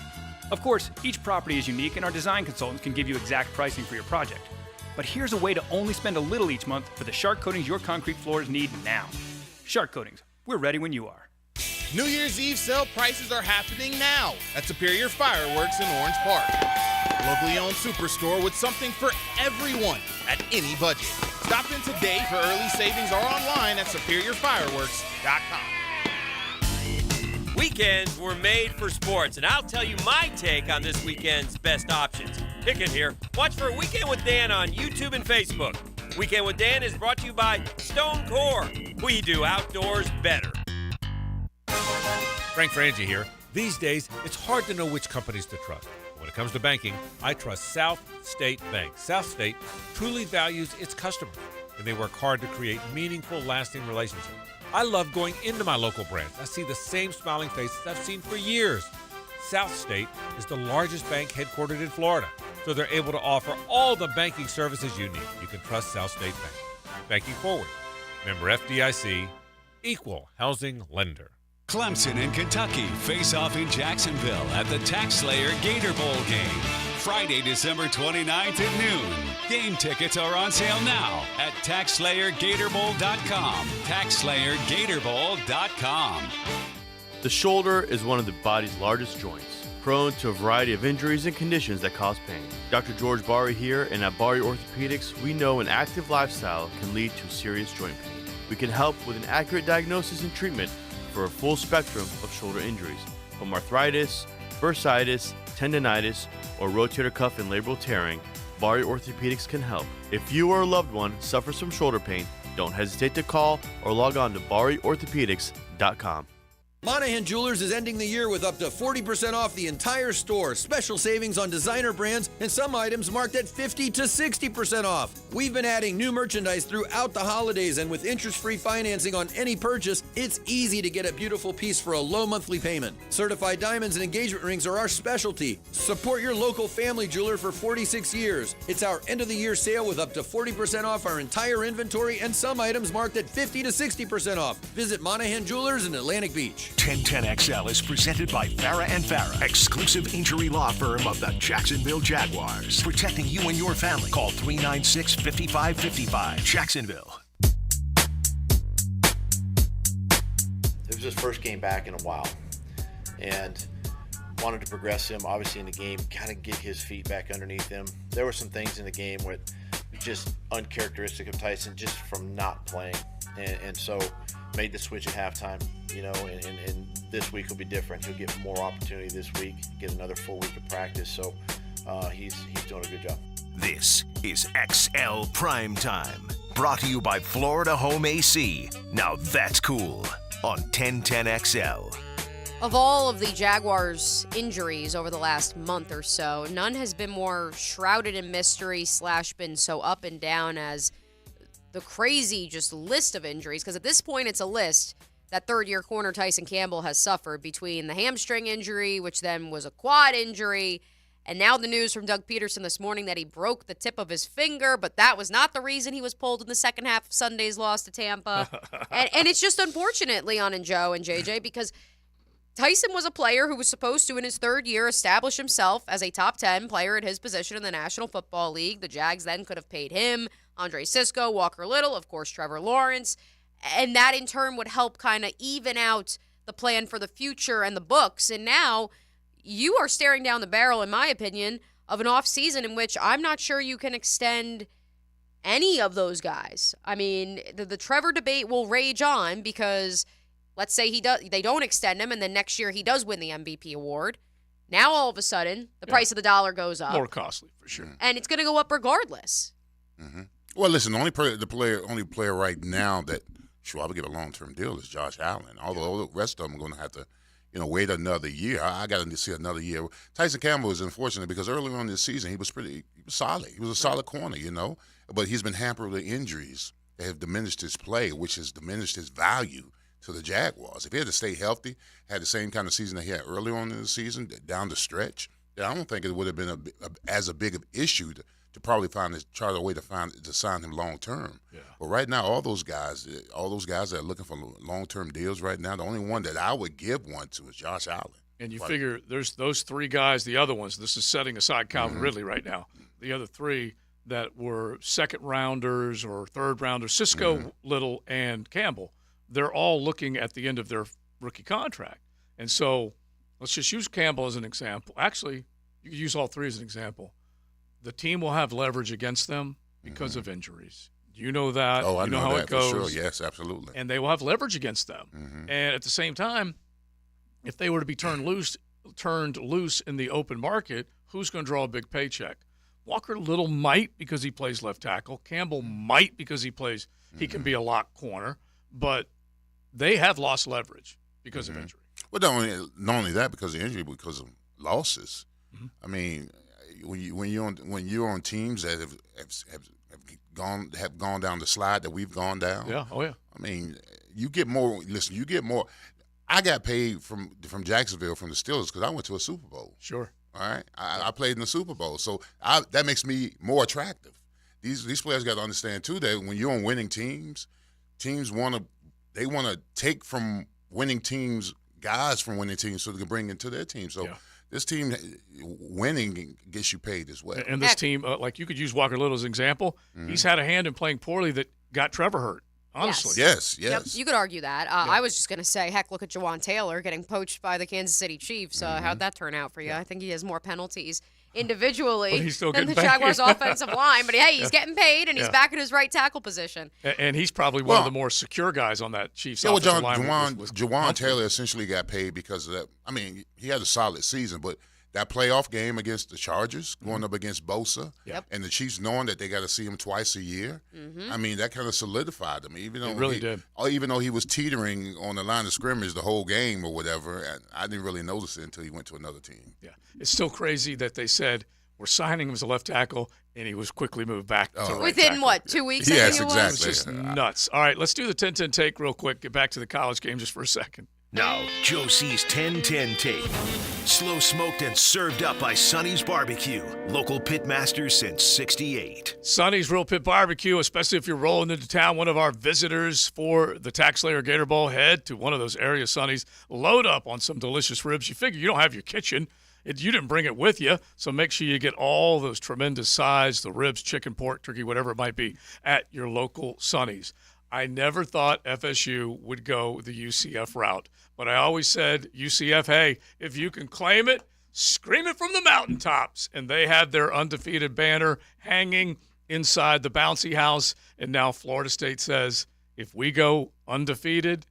Of course, each property is unique and our design consultants can give you exact pricing for your project. But here's a way to only spend a little each month for the Shark Coatings your concrete floors need now. Shark Coatings, we're ready when you are. New Year's Eve sale prices are happening now at Superior Fireworks in Orange Park. Locally owned superstore with something for everyone at any budget. Stop in today for early savings or online at superiorfireworks.com. Weekends were made for sports, and I'll tell you my take on this weekend's best options. Pick it here. Watch for Weekend with Dan on YouTube and Facebook. Weekend with Dan is brought to you by Stone Core. We do outdoors better. Frank Frangie here. These days, it's hard to know which companies to trust. When it comes to banking, I trust South State Bank. South State truly values its customers, and they work hard to create meaningful, lasting relationships. I love going into my local branch. I see the same smiling faces I've seen for years. South State is the largest bank headquartered in Florida, so they're able to offer all the banking services you need. You can trust South State Bank. Banking forward. Member FDIC, equal housing lender. Clemson and Kentucky face off in Jacksonville at the TaxSlayer Gator Bowl game. Friday, December 29th at noon. Game tickets are on sale now at TaxSlayerGatorBowl.com. TaxSlayerGatorBowl.com. The shoulder is one of the body's largest joints, prone to a variety of injuries and conditions that cause pain. Dr. George Bari here, and at Bari Orthopedics, we know an active lifestyle can lead to serious joint pain. We can help with an accurate diagnosis and treatment for a full spectrum of shoulder injuries, from arthritis, bursitis, tendonitis, or rotator cuff and labral tearing. Bari Orthopedics can help. If you or a loved one suffers from shoulder pain, don't hesitate to call or log on to BariOrthopedics.com. Monahan Jewelers is ending the year with up to 40% off the entire store. Special savings on designer brands and some items marked at 50 to 60% off. We've been adding new merchandise throughout the holidays, and with interest-free financing on any purchase, it's easy to get a beautiful piece for a low monthly payment. Certified diamonds and engagement rings are our specialty. Support your local family jeweler for 46 years. It's our end-of-the-year sale with up to 40% off our entire inventory and some items marked at 50 to 60% off. Visit Monahan Jewelers in Atlantic Beach. 1010XL is presented by Farah & Farah, exclusive injury law firm of the Jacksonville Jaguars. Protecting you and your family. Call 396-5555. Jacksonville. It was his first game back in a while, and wanted to progress him, obviously, in the game, kind of get his feet back underneath him. There were some things in the game where just uncharacteristic of Tyson just from not playing, and so made the switch at halftime, and this week will be different. He'll get more opportunity this week, get another full week of practice, so he's doing a good job. This is XL Primetime, brought to you by Florida Home AC. Now that's cool on 1010XL. Of all of the Jaguars' injuries over the last month or so, none has been more shrouded in mystery / been so up and down as the crazy just list of injuries, because at this point it's a list that third-year corner Tyson Campbell has suffered between the hamstring injury, which then was a quad injury, and now the news from Doug Peterson this morning that he broke the tip of his finger, but that was not the reason he was pulled in the second half of Sunday's loss to Tampa. and it's just unfortunate, Leon and Joe and JJ, because Tyson was a player who was supposed to, in his third year, establish himself as a top 10 player at his position in the National Football League. The Jags then could have paid him, Andre Sisco, Walker Little, of course, Trevor Lawrence, and that in turn would help kind of even out the plan for the future and the books. And now you are staring down the barrel, in my opinion, of an offseason in which I'm not sure you can extend any of those guys. I mean, the Trevor debate will rage on because let's say they don't extend him, and then next year he does win the MVP award. Now all of a sudden, the price of the dollar goes up. More costly, for sure. And it's going to go up regardless. Mm-hmm. Well, listen, the only player right now that I would get a long-term deal is Josh Allen. Although the rest of them are going to have to, wait another year. I got to see another year. Tyson Campbell is unfortunate because early on this season he was solid. He was a solid corner, but he's been hampered with injuries that have diminished his play, which has diminished his value to the Jaguars. If he had to stay healthy, had the same kind of season that he had early on in the season, down the stretch, then I don't think it would have been as big of issue to probably try a way to sign him long term. Yeah. But right now, all those guys that are looking for long term deals right now, the only one that I would give one to is Josh Allen. And you figure there's those three guys, the other ones. This is setting aside Calvin Ridley right now. The other three that were second rounders or third rounders, Sisco, Little, and Campbell. They're all looking at the end of their rookie contract. And so let's just use Campbell as an example. Actually, you could use all three as an example. The team will have leverage against them because of injuries. You know that. Oh, I know how that it goes. for sure. Yes, absolutely. And they will have leverage against them. And at the same time, if they were to be turned loose in the open market, who's going to draw a big paycheck? Walker Little might because he plays left tackle. Campbell might because he can be a lock corner. But they have lost leverage because of injury. Well, not only that, because of injury, because of losses. I mean, when you're on teams that have gone down the slide that we've gone down. Yeah. Oh yeah. I mean, you get more. Listen, you get more. I got paid from Jacksonville from the Steelers because I went to a Super Bowl. Sure. All right. I played in the Super Bowl, so that makes me more attractive. These players got to understand too that when you're on winning teams want to take from winning teams, guys from winning teams, so they can bring into their team. So this team winning gets you paid as well. And this team, like you could use Walker Little as an example. He's had a hand in playing poorly that got Trevor hurt. Honestly. Yes. Yep, you could argue that. I was just going to say, heck, look at Jawan Taylor getting poached by the Kansas City Chiefs. How'd that turn out for you? I think he has more penalties individually than the Jaguars' offensive line. But, hey, he's getting paid, and he's back in his right tackle position. And he's probably one of the more secure guys on that Chiefs offensive line. Jawan Taylor essentially got paid because of that. I mean, he had a solid season, but that playoff game against the Chargers, going up against Bosa, Yep. and the Chiefs knowing that they got to see him twice a year. I mean, that kind of solidified him. Even though It really did. Even though he was teetering on the line of scrimmage the whole game or whatever, and I didn't really notice it until he went to another team. Yeah, it's still crazy that they said we're signing him as a left tackle, and he was quickly moved back to right Within tackle. what, 2 weeks? Yes, I think exactly. It was just nuts. All right, let's do the 10-10 take real quick. Get back to the college game just for a second. Now, Josie's 10-10 take. Slow smoked and served up by Sonny's Barbecue. Local pit masters since 68. Sonny's Real Pit Barbecue, especially if you're rolling into town, one of our visitors for the Tax Slayer Gator Bowl, head to one of those area Sonny's, load up on some delicious ribs. You figure you don't have your kitchen. You didn't bring it with you, so make sure you get all those tremendous size, the ribs, chicken, pork, turkey, whatever it might be, at your local Sonny's. I never thought FSU would go the UCF route, but I always said, UCF, hey, if you can claim it, scream it from the mountaintops. And they had their undefeated banner hanging inside the bouncy house, and now Florida State says, if we go undefeated,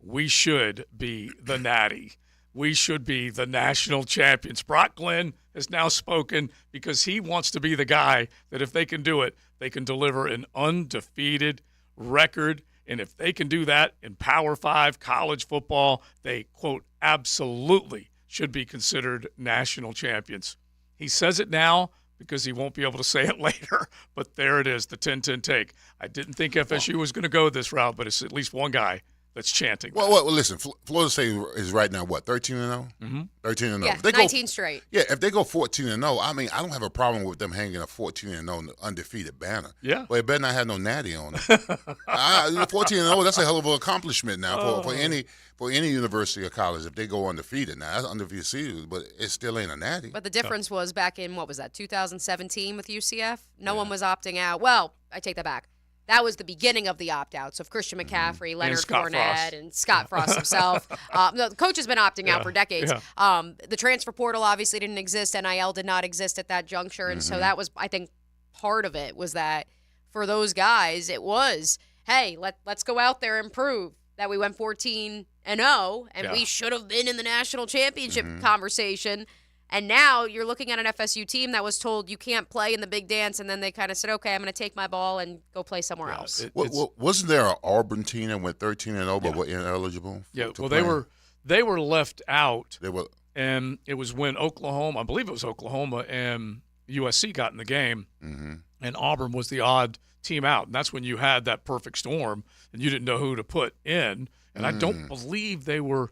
we should be the Natty. We should be the national champions. Brock Glenn has now spoken because he wants to be the guy that if they can do it, they can deliver an undefeated record. And if they can do that in Power 5 college football, they, quote, absolutely should be considered national champions. He says it now because he won't be able to say it later. But there it is, the 10-10 take. I didn't think FSU was going to go this route, but it's at least one guy that's chanting. Well, listen, Florida State is right now, what, 13-0? Mm-hmm. 13-0. Yeah, If they 19 straight. Yeah, if they go 14-0, I mean, I don't have a problem with them hanging a 14-0 undefeated banner. Yeah. But it better not have no natty on it. 14-0, that's a hell of an accomplishment now for any university or college if they go undefeated. Now, that's undefeated season, but it still ain't a natty. But the difference was back in, 2017 with UCF? No one was opting out. Well, I take that back. That was the beginning of the opt-outs of Christian McCaffrey, Leonard Scott Fournette, Frost. and Scott Frost himself. No, the coach has been opting out for decades. Yeah. The transfer portal obviously didn't exist. NIL did not exist at that juncture. And so that was, I think, part of it was that for those guys, it was, hey, let's go out there and prove that we went 14-0, and we should have been in the national championship conversation. And now you're looking at an FSU team that was told you can't play in the big dance, and then they kind of said, okay, I'm going to take my ball and go play somewhere else. Wasn't there an Auburn team that went 13-0 but were ineligible? Yeah, to well, play? they were left out. They were, and it was when Oklahoma, I believe it was Oklahoma, and USC got in the game, and Auburn was the odd team out. And that's when you had that perfect storm, and you didn't know who to put in. And I don't believe they were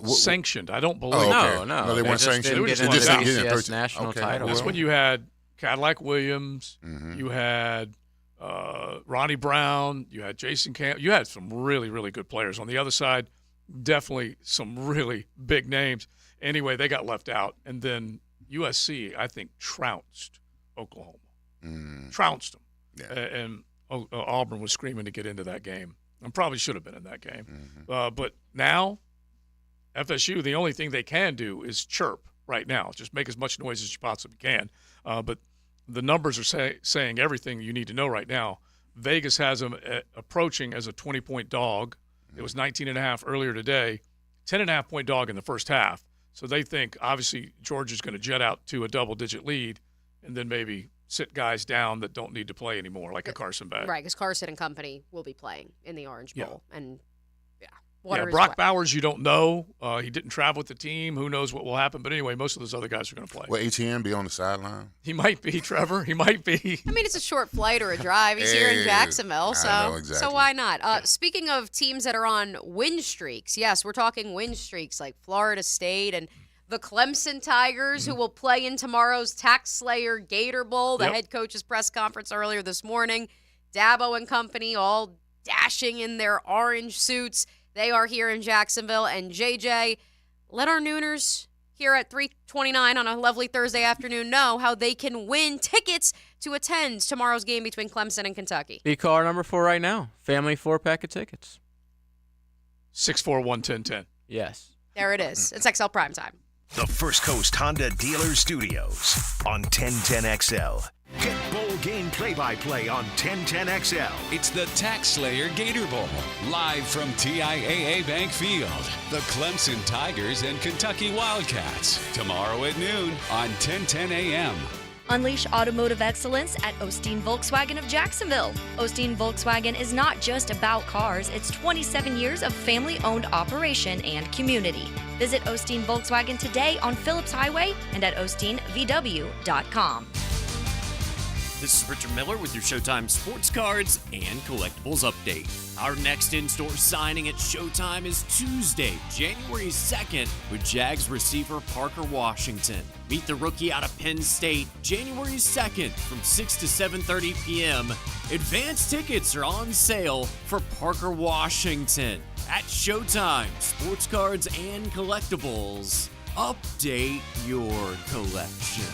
sanctioned. I don't believe. No, they weren't sanctioned. They just didn't get a BCS national title. That's when you had Cadillac Williams, you had Ronnie Brown, you had Jason Camp. You had some really, really good players. On the other side, definitely some really big names. Anyway, they got left out. And then USC, I think, trounced Oklahoma. Trounced them. Yeah. And Auburn was screaming to get into that game. And probably should have been in that game. But now, FSU, the only thing they can do is chirp right now. Just make as much noise as you possibly can. But the numbers are saying everything you need to know right now. Vegas has them approaching as a 20-point dog. It was 19.5 earlier today. 10.5-point dog in the first half. So they think, obviously, Georgia's going to jet out to a double-digit lead and then maybe sit guys down that don't need to play anymore, like a Carson Beck. Right, because Carson and company will be playing in the Orange Bowl. And, Brock Bowers, you don't know. He didn't travel with the team. Who knows what will happen? But anyway, most of those other guys are going to play. Will ATM be on the sideline? He might be, Trevor. He might be. I mean, it's a short flight or a drive. He's here in Jacksonville, I know, exactly. So why not? Speaking of teams that are on win streaks, yes, we're talking win streaks like Florida State and the Clemson Tigers, who will play in tomorrow's Tax Slayer Gator Bowl. The head coach's press conference earlier this morning. Dabo and company all dashing in their orange suits. They are here in Jacksonville. And JJ, let our Nooners here at 3:29 on a lovely Thursday afternoon know how they can win tickets to attend tomorrow's game between Clemson and Kentucky. Be caller number 4 right now. Family 4-pack of tickets. 641-1010. Yes. There it is. It's XL Primetime. The First Coast Honda Dealer Studios on 1010XL. Get bold game play-by-play on 1010XL. It's the Tax Slayer Gator Bowl, live from TIAA Bank Field. The Clemson Tigers and Kentucky Wildcats, tomorrow at noon on 1010 a.m. Unleash automotive excellence at Osteen Volkswagen of Jacksonville. Osteen Volkswagen is not just about cars, it's 27 years of family-owned operation and community. Visit Osteen Volkswagen today on Phillips Highway and at osteenvw.com. This is Richard Miller with your Showtime Sports Cards and Collectibles Update. Our next in-store signing at Showtime is Tuesday, January 2nd, with Jags receiver Parker Washington. Meet the rookie out of Penn State, January 2nd from 6 to 7:30 p.m. Advance tickets are on sale for Parker Washington. At Showtime, Sports Cards and Collectibles. Update your collection.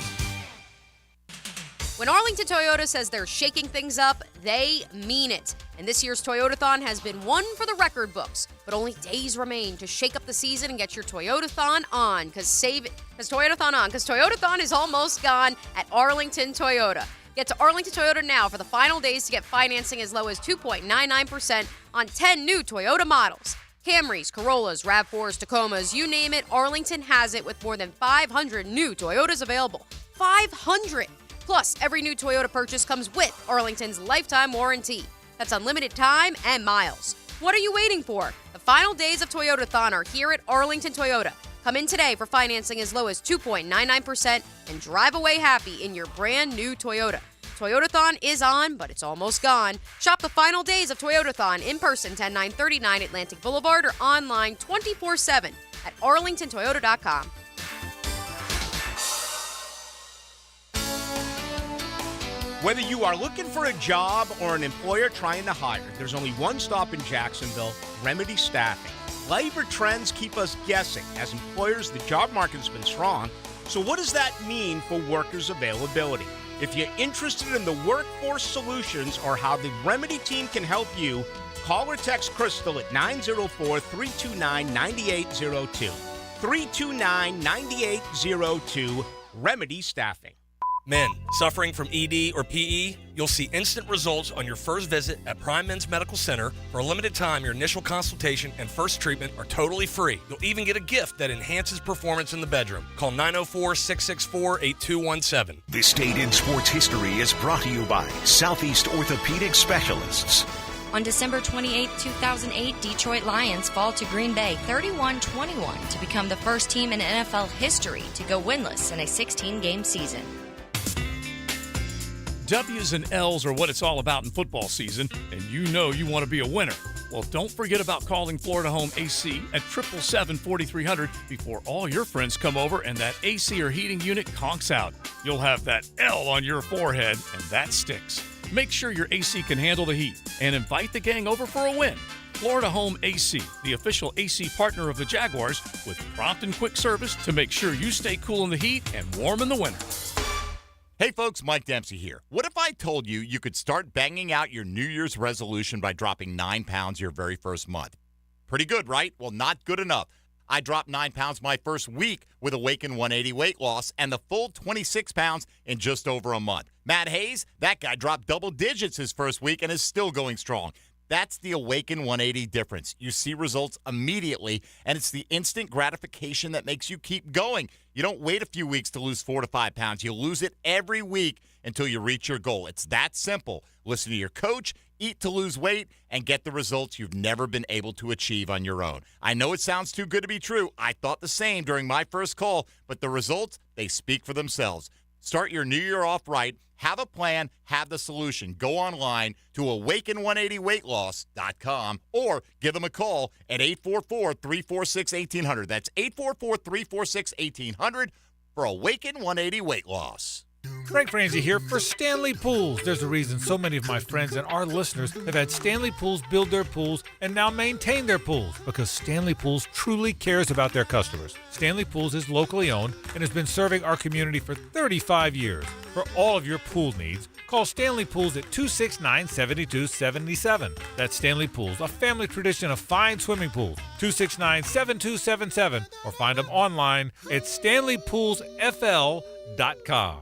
When Arlington Toyota says they're shaking things up, they mean it. And this year's Toyotathon has been one for the record books. But only days remain to shake up the season and get your Toyotathon on. Because Toyotathon is almost gone at Arlington Toyota. Get to Arlington Toyota now for the final days to get financing as low as 2.99% on 10 new Toyota models. Camrys, Corollas, RAV4s, Tacomas, you name it, Arlington has it with more than 500 new Toyotas available. 500! Plus, every new Toyota purchase comes with Arlington's lifetime warranty. That's unlimited time and miles. What are you waiting for? The final days of Toyotathon are here at Arlington Toyota. Come in today for financing as low as 2.99% and drive away happy in your brand new Toyota. Toyotathon is on, but it's almost gone. Shop the final days of Toyotathon in person, 10939 Atlantic Boulevard, or online 24/7 at arlingtontoyota.com. Whether you are looking for a job or an employer trying to hire, there's only one stop in Jacksonville, Remedy Staffing. Labor trends keep us guessing. As employers, the job market's been strong. So what does that mean for workers' availability? If you're interested in the workforce solutions or how the Remedy team can help you, call or text Crystal at 904-329-9802. 329-9802, Remedy Staffing. Men suffering from ED or PE, you'll see instant results on your first visit at Prime Men's Medical Center. For a limited time, your initial consultation and first treatment are totally free. You'll even get a gift that enhances performance in the bedroom. Call 904-664-8217. This date in sports history is brought to you by Southeast Orthopedic Specialists. On December 28, 2008, Detroit Lions fall to Green Bay 31-21 to become the first team in NFL history to go winless in a 16-game season. W's and L's are what it's all about in football season, and you know you want to be a winner. Well, don't forget about calling Florida Home AC at 777-4300 before all your friends come over and that AC or heating unit conks out. You'll have that L on your forehead, and that sticks. Make sure your AC can handle the heat and invite the gang over for a win. Florida Home AC, the official AC partner of the Jaguars, with prompt and quick service to make sure you stay cool in the heat and warm in the winter. Hey folks, Mike Dempsey here. What if I told you you could start banging out your New Year's resolution by dropping 9 pounds your very first month? Pretty good, right? Well, not good enough. I dropped 9 pounds my first week with Awaken 180 weight loss and the full 26 pounds in just over a month. Matt Hayes, that guy dropped double digits his first week and is still going strong. That's the Awaken 180 difference. You see results immediately, and it's the instant gratification that makes you keep going. You don't wait a few weeks to lose 4 to 5 pounds. You lose it every week until you reach your goal. It's that simple. Listen to your coach, eat to lose weight, and get the results you've never been able to achieve on your own. I know it sounds too good to be true. I thought the same during my first call, but the results, they speak for themselves. Start your new year off right. Have a plan, have the solution. Go online to awaken180weightloss.com or give them a call at 844-346-1800. That's 844-346-1800 for Awaken 180 Weight Loss. Frank Franzi here for Stanley Pools. There's a reason so many of my friends and our listeners have had Stanley Pools build their pools and now maintain their pools because Stanley Pools truly cares about their customers. Stanley Pools is locally owned and has been serving our community for 35 years. For all of your pool needs, call Stanley Pools at 269-7277. That's Stanley Pools, a family tradition of fine swimming pools. 269-7277 or find them online at stanleypoolsfl.com.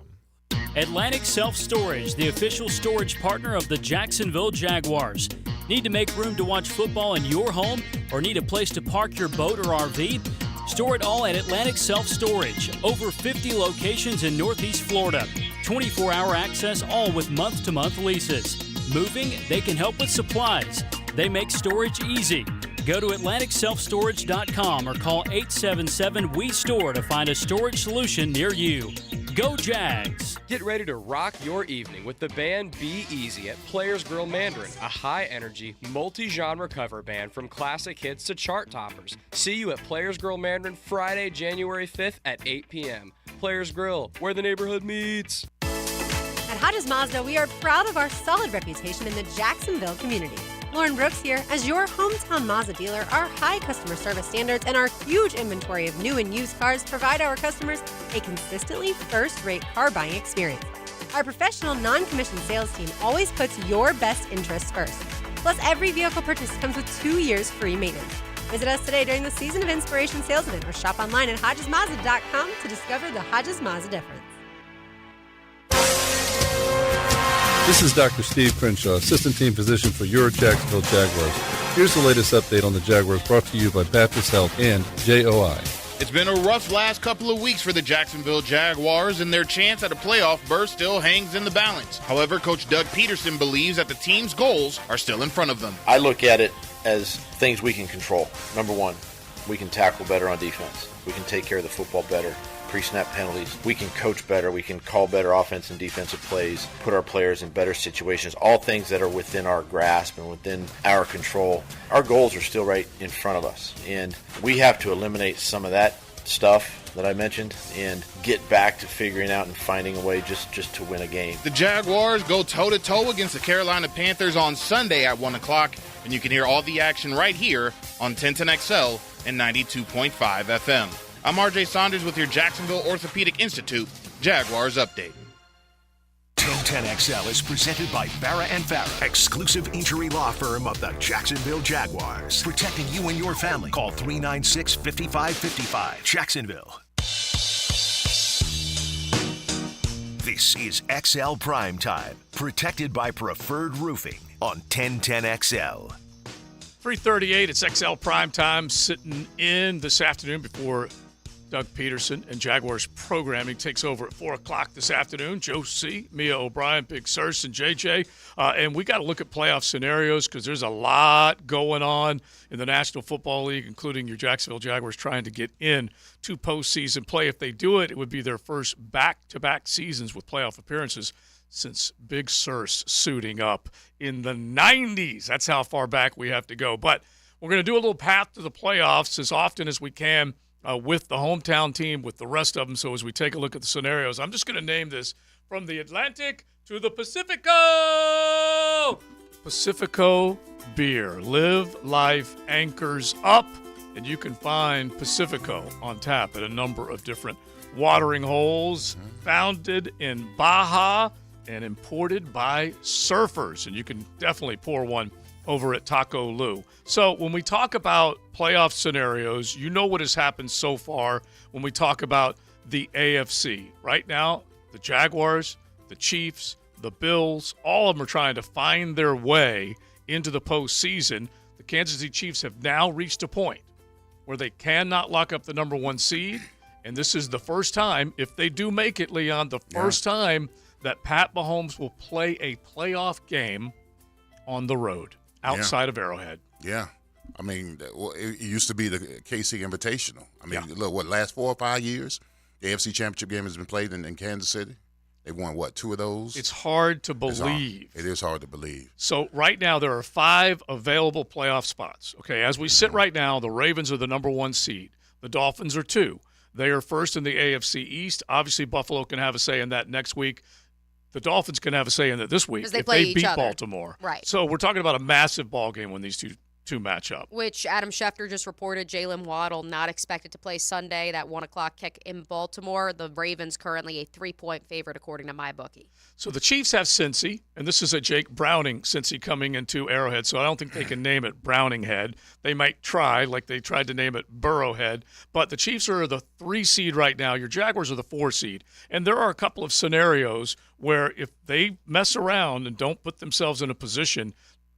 Atlantic Self Storage, the official storage partner of the Jacksonville Jaguars. Need to make room to watch football in your home or need a place to park your boat or RV? Store it all at Atlantic Self Storage. Over 50 locations in Northeast Florida. 24-hour access, all with month-to-month leases. Moving? They can help with supplies. They make storage easy. Go to AtlanticSelfStorage.com or call 877-WE-STORE to find a storage solution near you. Go Jags! Get ready to rock your evening with the band Be Easy at Players Grill Mandarin, a high-energy, multi-genre cover band from classic hits to chart toppers. See you at Players Grill Mandarin Friday, January 5th at 8 p.m. Players Grill, where the neighborhood meets. At Hodges Mazda, we are proud of our solid reputation in the Jacksonville community. Lauren Brooks here. As your hometown Mazda dealer, our high customer service standards and our huge inventory of new and used cars provide our customers a consistently first-rate car buying experience. Our professional, non-commissioned sales team always puts your best interests first. Plus, every vehicle purchase comes with 2 years free maintenance. Visit us today during the Season of Inspiration sales event or shop online at HodgesMazda.com to discover the Hodges Mazda difference. This is Dr. Steve Crenshaw, Assistant Team Physician for your Jacksonville Jaguars. Here's the latest update on the Jaguars brought to you by Baptist Health and JOI. It's been a rough last couple of weeks for the Jacksonville Jaguars, and their chance at a playoff berth still hangs in the balance. However, Coach Doug Peterson believes that the team's goals are still in front of them. I look at it as things we can control. Number one, we can tackle better on defense. We can take care of the football better. Pre-snap penalties. We can coach better. We can call better offense and defensive plays, put our players in better situations, all things that are within our grasp and within our control. Our goals are still right in front of us, and we have to eliminate some of that stuff that I mentioned and get back to figuring out and finding a way just to win a game. The Jaguars go toe-to-toe against the Carolina Panthers on Sunday at 1 o'clock, and you can hear all the action right here on 1010XL and 92.5 FM. I'm RJ Saunders with your Jacksonville Orthopedic Institute Jaguars Update. 1010XL is presented by Farah & Farah, exclusive injury law firm of the Jacksonville Jaguars. Protecting you and your family. Call 396-5555. Jacksonville. This is XL Primetime, protected by Preferred Roofing on 1010XL. 3:38, it's XL Primetime, sitting in this afternoon before Doug Peterson and Jaguars programming takes over at 4 o'clock this afternoon. Joe C., Mia O'Brien, Big Sirs, and JJ. And we got to look at playoff scenarios because there's a lot going on in the National Football League, including your Jacksonville Jaguars trying to get in to postseason play. If they do it, it would be their first back-to-back seasons with playoff appearances since Big Sirs suiting up in the 90s. That's how far back we have to go. But we're going to do a little path to the playoffs as often as we can with the hometown team, with the rest of them. So as we take a look at the scenarios, I'm just going to name this from the Atlantic to the Pacifico. Pacifico beer. Live life anchors up. And you can find Pacifico on tap at a number of different watering holes, founded in Baja and imported by surfers. And you can definitely pour one over at Taco Lou. So when we talk about playoff scenarios, you know what has happened so far when we talk about the AFC. Right now, the Jaguars, the Chiefs, the Bills, all of them are trying to find their way into the postseason. The Kansas City Chiefs have now reached a point where they cannot lock up the number one seed. And this is the first time, if they do make it, Leon, the first time that Pat Mahomes will play a playoff game on the road outside of Arrowhead. Yeah. I mean, it used to be the KC Invitational. I mean, look, last 4 or 5 years, the AFC Championship game has been played in Kansas City. They won, 2 of those? It's hard to believe. It is hard to believe. So right now there are 5 available playoff spots. Okay, as we sit right now, the Ravens are the number 1 seed. The Dolphins are 2. They are first in the AFC East. Obviously, Buffalo can have a say in that next week. The Dolphins can have a say in it this week if they beat Baltimore. Right. So we're talking about a massive ball game when these two two match up. Which Adam Schefter just reported Jalen Waddle not expected to play Sunday, that 1 o'clock kick in Baltimore. The Ravens currently a 3-point favorite according to MyBookie. So the Chiefs have Cincy, and this is a Jake Browning Cincy coming into Arrowhead, so I don't think they can name it Browning Head. They might try, like they tried to name it Burrowhead, but the Chiefs are the 3 seed right now. Your Jaguars are the 4 seed, and there are a couple of scenarios where if they mess around and don't put themselves in a position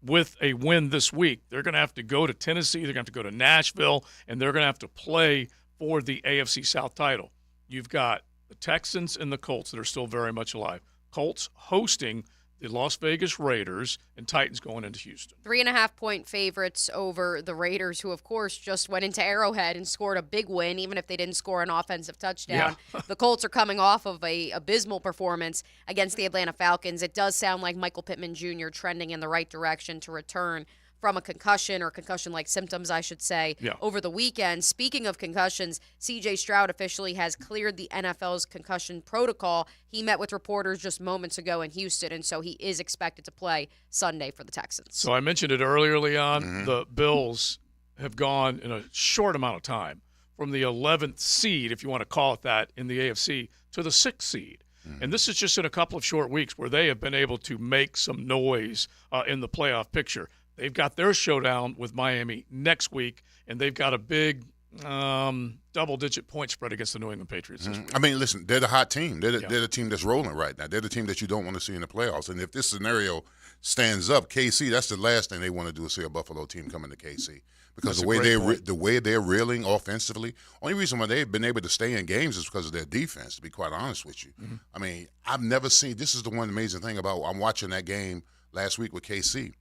with a win this week, they're going to have to go to Tennessee, they're going to have to go to Nashville, and they're going to have to play for the AFC South title. You've got the Texans and the Colts that are still very much alive. Colts hosting the Las Vegas Raiders, and Titans going into Houston. 3.5-point favorites over the Raiders, who, of course, just went into Arrowhead and scored a big win, even if they didn't score an offensive touchdown. Yeah. The Colts are coming off of a abysmal performance against the Atlanta Falcons. It does sound like Michael Pittman Jr. trending in the right direction to return from a concussion, or concussion-like symptoms, I should say, over the weekend. Speaking of concussions, C.J. Stroud officially has cleared the NFL's concussion protocol. He met with reporters just moments ago in Houston, and so he is expected to play Sunday for the Texans. So I mentioned it earlier, Leon. The Bills have gone in a short amount of time from the 11th seed, if you want to call it that, in the AFC to the 6th seed. And this is just in a couple of short weeks where they have been able to make some noise in the playoff picture. They've got their showdown with Miami next week, and they've got a big double-digit point spread against the New England Patriots this week. I mean, listen, they're the hot team. They're the team that's rolling right now. They're the team that you don't want to see in the playoffs. And if this scenario stands up, KC, that's the last thing they want to do is see a Buffalo team come into KC. Because the way they're reeling offensively, only reason why they've been able to stay in games is because of their defense, to be quite honest with you. I mean, I've never seen – this is the one amazing thing about – I'm watching that game last week with KC.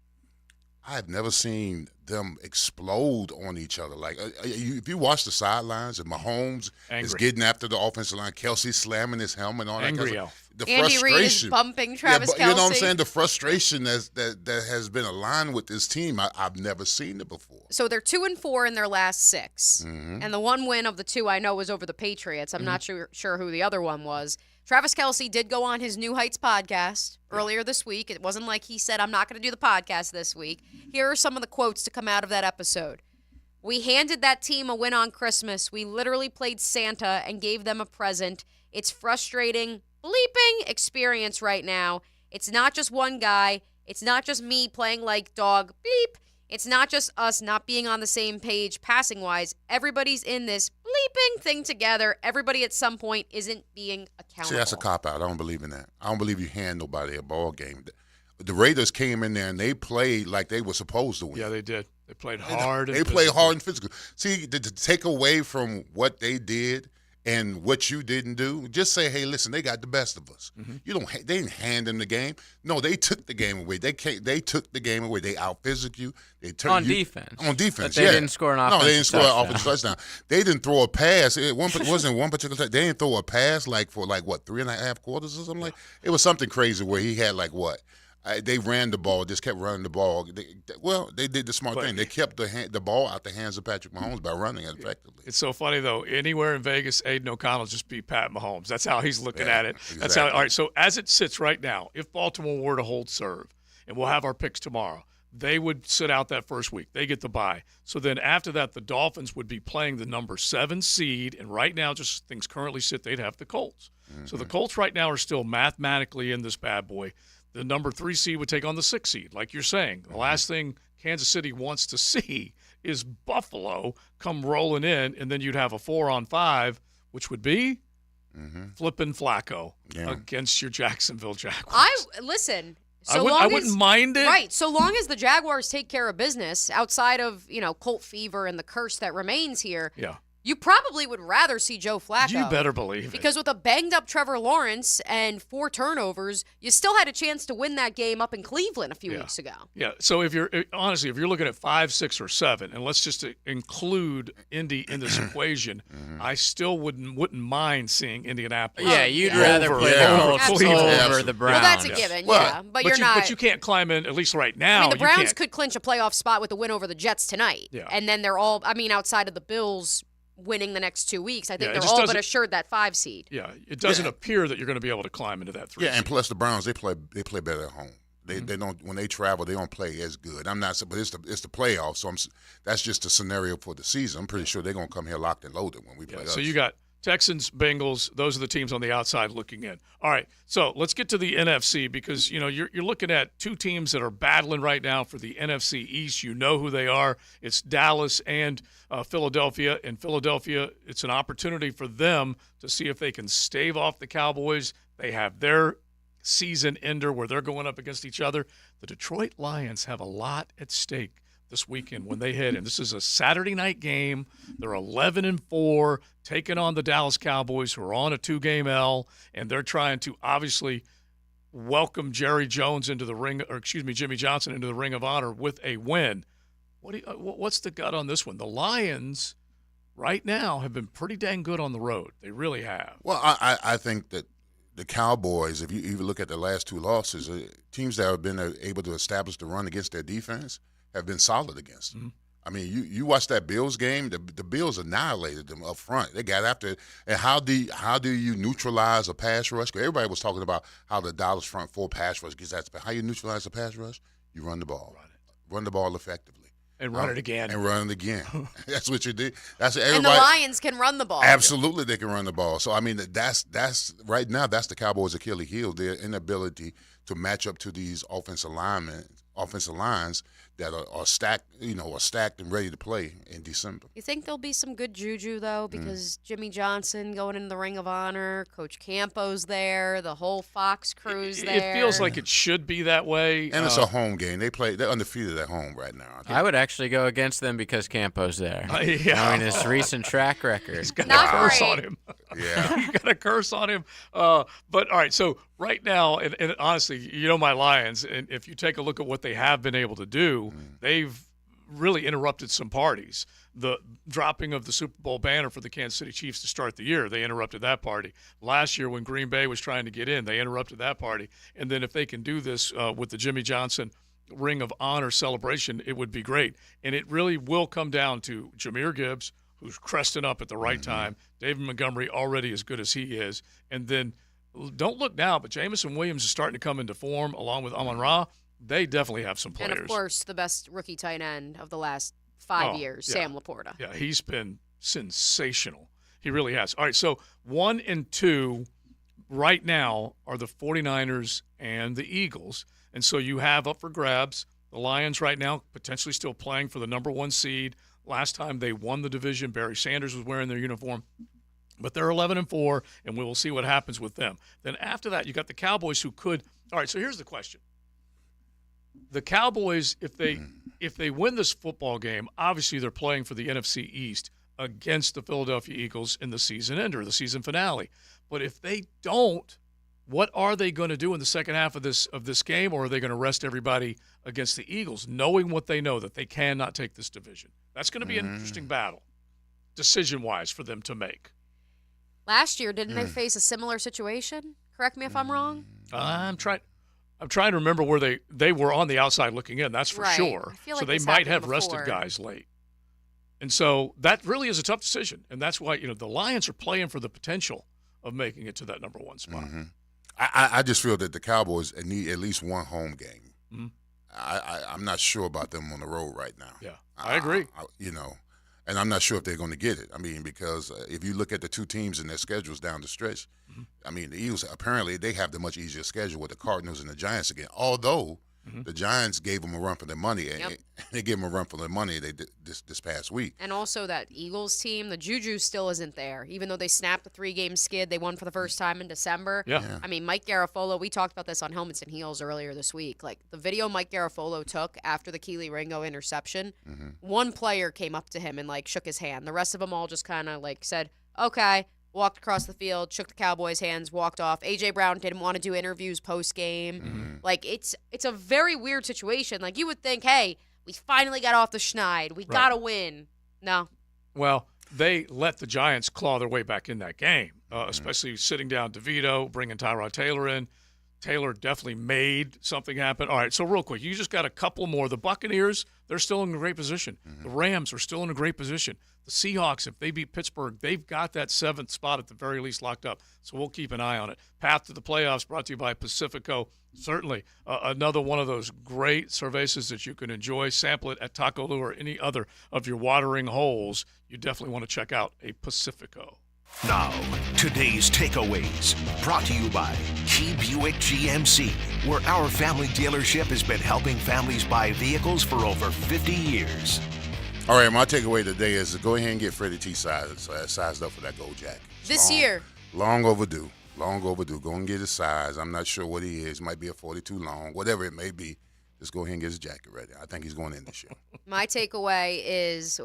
I have never seen them explode on each other. Like, if you watch the sidelines and Mahomes is getting after the offensive line, Kelsey slamming his helmet on Angry that. elf. The Andy frustration. Reid is bumping Travis Kelce. You know what I'm saying? The frustration that has been aligned with this team, I've never seen it before. So they're 2-4 in their last 6. And the one win of the 2 I know was over the Patriots. I'm not sure who the other one was. Travis Kelce did go on his New Heights podcast earlier this week. It wasn't like he said, I'm not going to do the podcast this week. Here are some of the quotes to come out of that episode. We handed that team a win on Christmas. We literally played Santa and gave them a present. It's frustrating, bleeping experience right now. It's not just one guy. It's not just me playing like dog, bleep. It's not just us not being on the same page passing-wise. Everybody's in this bleeping thing together. Everybody at some point isn't being accountable. See, that's a cop-out. I don't believe in that. I don't believe you hand nobody a ball game. The Raiders came in there and they played like they were supposed to win. Yeah, they did. They played hard. They played hard and physical. See, to take away from what they did and what you didn't do, just say, hey, listen, they got the best of us. They didn't hand them the game. No, they took the game away. They took the game away. They out-physicked you. They turned on defense. On defense, but they didn't score an offensive touchdown. No, they didn't score an offensive touchdown. They didn't throw a pass. It wasn't one particular time. They didn't throw a pass for 3.5 quarters or something like. It was something crazy where he had they ran the ball, just kept running the ball. They did the smart thing. They kept the ball out the hands of Patrick Mahomes by running it effectively. It's so funny, though. Anywhere in Vegas, Aiden O'Connell just beat Pat Mahomes. That's how he's looking at it. Exactly. That's how. All right, so as it sits right now, if Baltimore were to hold serve, and we'll have our picks tomorrow, they would sit out that first week. They get the bye. So then after that, the Dolphins would be playing the number 7 seed, and right now, just things currently sit, they'd have the Colts. So the Colts right now are still mathematically in this bad boy. The number 3 seed would take on the 6 seed, like you're saying. The last thing Kansas City wants to see is Buffalo come rolling in, and then you'd have a 4-on-5, which would be flipping Flacco against your Jacksonville Jaguars. Listen. I wouldn't mind it. Right. So long as the Jaguars take care of business outside of, Colt fever and the curse that remains here. Yeah. You probably would rather see Joe Flacco. You better believe it. Because with a banged-up Trevor Lawrence and 4 turnovers, you still had a chance to win that game up in Cleveland a few weeks ago. Yeah. So if you're looking at 5, 6, or 7, and let's just include Indy in this equation, I still wouldn't mind seeing Indianapolis. Yeah, you'd rather play the Colts over the Browns. Well, that's a given. But you're not. But you can't climb in, at least right now. I mean, the Browns could clinch a playoff spot with a win over the Jets tonight. Yeah. And then they're all. I mean, outside of the Bills winning the next 2 weeks, I think they're all but assured that 5 seed. Yeah, it doesn't appear that you're going to be able to climb into that 3 seed. Yeah, and plus the Browns, they play better at home. They don't when they travel, they don't play as good. I'm not, but it's the playoffs, so that's just the scenario for the season. I'm pretty sure they're gonna come here locked and loaded when we play. So you got Texans, Bengals. Those are the teams on the outside looking in. All right, so let's get to the NFC because you're looking at two teams that are battling right now for the NFC East. You know who they are. It's Dallas and Philadelphia. In Philadelphia, it's an opportunity for them to see if they can stave off the Cowboys. They have their season ender where they're going up against each other. The Detroit Lions have a lot at stake this weekend when they hit, and this is a Saturday night game. They're 11-4, taking on the Dallas Cowboys, who are on a 2-game L, and they're trying to obviously welcome Jimmy Johnson into the Ring of Honor with a win. What's the gut on this one? The Lions right now have been pretty dang good on the road. They really have. Well, I think that the Cowboys, if you even look at the last two losses, teams that have been able to establish the run against their defense have been solid against them. Mm-hmm. I mean, you watch that Bills game, the Bills annihilated them up front. They got after it. And how do you neutralize a pass rush? 'Cause everybody was talking about how the Dallas front four pass rush gets that. How you neutralize a pass rush? You run the ball. Run the ball effectively. And run it again. And run it again. That's what you do. That's what And everybody. the Lions can run the ball. Absolutely, they can run the ball. So I mean, that's right now. That's the Cowboys' Achilles heel. Their inability to match up to these offensive lines that are stacked, are stacked and ready to play in December. You think there'll be some good juju, though, because Jimmy Johnson going into the Ring of Honor, Coach Campo's there, the whole Fox crew's there. It feels like it should be that way. And it's a home game. They're undefeated at home right now. I would actually go against them because Campo's there. Yeah. I mean, his recent track record. He's got a curse on him. Yeah. You got a curse on him. But, all right, so right now, and honestly, my Lions, and if you take a look at what they have been able to do, they've really interrupted some parties. The dropping of the Super Bowl banner for the Kansas City Chiefs to start the year, they interrupted that party. Last year when Green Bay was trying to get in, they interrupted that party. And then if they can do this with the Jimmy Johnson Ring of Honor celebration, it would be great. And it really will come down to Jahmyr Gibbs, who's cresting up at the right time, David Montgomery already as good as he is, and then don't look now, but Jameson Williams is starting to come into form along with Amon-Ra. They definitely have some players. And, of course, the best rookie tight end of the last 5 years, Sam Laporta. Yeah, he's been sensational. He really has. All right, so 1 and 2 right now are the 49ers and the Eagles. And so you have up for grabs the Lions right now potentially still playing for the number 1 seed. Last time they won the division, Barry Sanders was wearing their uniform. But they're 11-4, and we will see what happens with them. Then after that, you got the Cowboys who could – all right, so here's the question. The Cowboys, if they win this football game, obviously they're playing for the NFC East against the Philadelphia Eagles in the season ender, the season finale. But if they don't, what are they going to do in the second half of this game, or are they going to rest everybody against the Eagles, knowing what they know, that they cannot take this division? That's going to be an interesting battle, decision-wise, for them to make. Last year, didn't they face a similar situation? Correct me if I'm wrong. I'm trying to remember where they were on the outside looking in. That's for sure. I feel so like they this might have happened rested before. guys late, and so that really is a tough decision. And that's why the Lions are playing for the potential of making it to that number 1 spot. I just feel that the Cowboys need at least one home game. I'm not sure about them on the road right now. Yeah, I agree. And I'm not sure if they're going to get it. I mean, because if you look at the two teams and their schedules down the stretch, I mean, the Eagles, apparently they have the much easier schedule with the Cardinals and the Giants again, although the Giants gave them a run for their money. And they gave them a run for their money this past week. And also that Eagles team, the juju still isn't there. Even though they snapped the 3-game skid, they won for the first time in December. Yeah. I mean, Mike Garafolo, we talked about this on Helmets and Heels earlier this week. Like, the video Mike Garafolo took after the Keely Ringo interception, one player came up to him and, shook his hand. The rest of them all just kind of, said, okay, walked across the field, shook the Cowboys' hands, walked off. A.J. Brown didn't want to do interviews post-game. It's a very weird situation. You would think, hey, we finally got off the schneid. We got to win. No. Well, they let the Giants claw their way back in that game, especially sitting down DeVito, bringing Tyrod Taylor in. Taylor definitely made something happen. All right, so real quick, you just got a couple more. The Buccaneers, they're still in a great position. The Rams are still in a great position. The Seahawks, if they beat Pittsburgh, they've got that 7th spot at the very least locked up. So we'll keep an eye on it. Path to the playoffs brought to you by Pacifico. Certainly another one of those great cervezas that you can enjoy. Sample it at Taco Lu or any other of your watering holes. You definitely want to check out a Pacifico. Now, today's takeaways, brought to you by Key Buick GMC, where our family dealership has been helping families buy vehicles for over 50 years. All right, my takeaway today is to go ahead and get Freddie T sized up for that gold jacket. This year. Long overdue. Long overdue. Go and get his size. I'm not sure what he is. Might be a 42 long. Whatever it may be, just go ahead and get his jacket ready. I think he's going in this year. My takeaway is,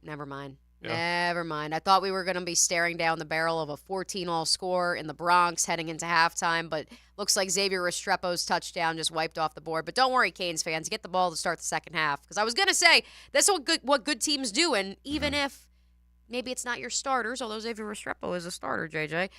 never mind. Yeah. Never mind. I thought we were going to be staring down the barrel of a 14-all score in the Bronx heading into halftime, but looks like Xavier Restrepo's touchdown just wiped off the board. But don't worry, Canes fans, get the ball to start the second half. Because I was going to say, that's what good teams do, and even if maybe it's not your starters, although Xavier Restrepo is a starter, JJ,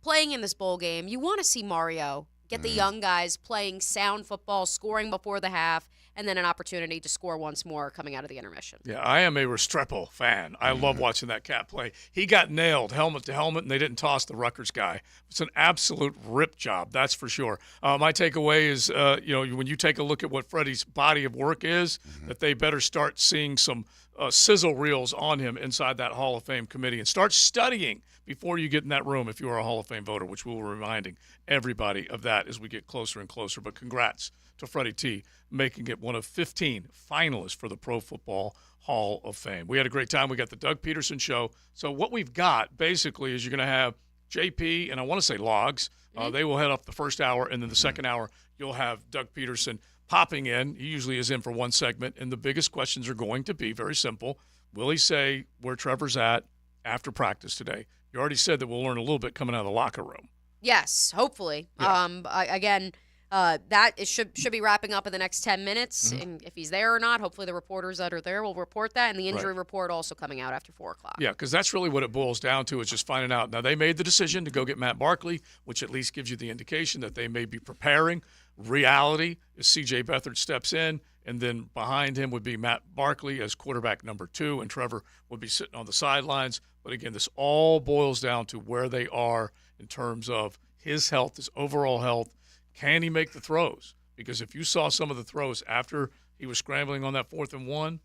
playing in this bowl game, you want to see Mario get the young guys playing sound football, scoring before the half, and then an opportunity to score once more coming out of the intermission. Yeah, I am a Restrepo fan. I love watching that cat play. He got nailed helmet to helmet, and they didn't toss the Rutgers guy. It's an absolute rip job, that's for sure. My takeaway is, when you take a look at what Freddie's body of work is, that they better start seeing some sizzle reels on him inside that Hall of Fame committee and start studying before you get in that room if you are a Hall of Fame voter, which we'll be reminding everybody of that as we get closer and closer. But congrats to Freddie T, making it one of 15 finalists for the Pro Football Hall of Fame. We had a great time. We got the Doug Peterson Show. So what we've got basically is you're going to have JP and I want to say Logs. They will head up the first hour, and then the second hour you'll have Doug Peterson popping in. He usually is in for one segment, and the biggest questions are going to be very simple. Will he say where Trevor's at after practice today? You already said that we'll learn a little bit coming out of the locker room. Yes, hopefully. Yeah. That should be wrapping up in the next 10 minutes. And if he's there or not, hopefully the reporters that are there will report that. And the injury report also coming out after 4 o'clock. Yeah, because that's really what it boils down to, is just finding out. Now, they made the decision to go get Matt Barkley, which at least gives you the indication that they may be preparing. Reality is C.J. Beathard steps in, and then behind him would be Matt Barkley as quarterback number 2, and Trevor would be sitting on the sidelines. But again, this all boils down to where they are in terms of his health, his overall health. Can he make the throws? Because if you saw some of the throws after he was scrambling on that 4th and 1,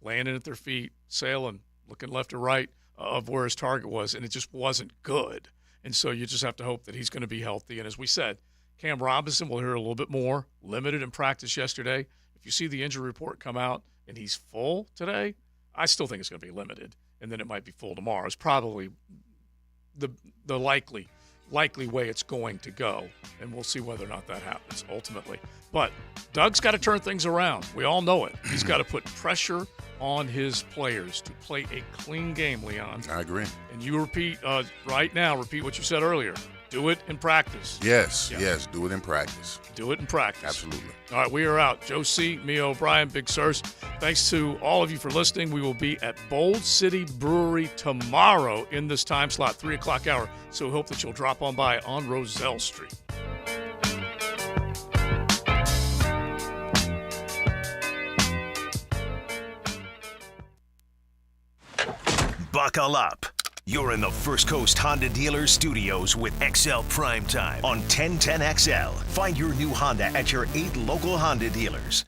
landing at their feet, sailing, looking left or right of where his target was, and it just wasn't good. And so you just have to hope that he's going to be healthy. And as we said, Cam Robinson, we'll hear a little bit more, limited in practice yesterday. If you see the injury report come out and he's full today, I still think it's going to be limited, and then it might be full tomorrow. It's probably the likely way it's going to go, and we'll see whether or not that happens ultimately. But Doug's got to turn things around. We all know it. He's got to put pressure on his players to play a clean game, Leon. I agree. And you repeat right now, repeat what you said earlier. Do it in practice. Yes, do it in practice. Do it in practice. Absolutely. All right, we are out. Joe C., Mia O'Brien, Big Sirs. Thanks to all of you for listening. We will be at Bold City Brewery tomorrow in this time slot, 3 o'clock hour. So we hope that you'll drop on by on Roselle Street. Buckle up. You're in the First Coast Honda Dealer Studios with XL Primetime on 1010XL. Find your new Honda at your 8 local Honda dealers.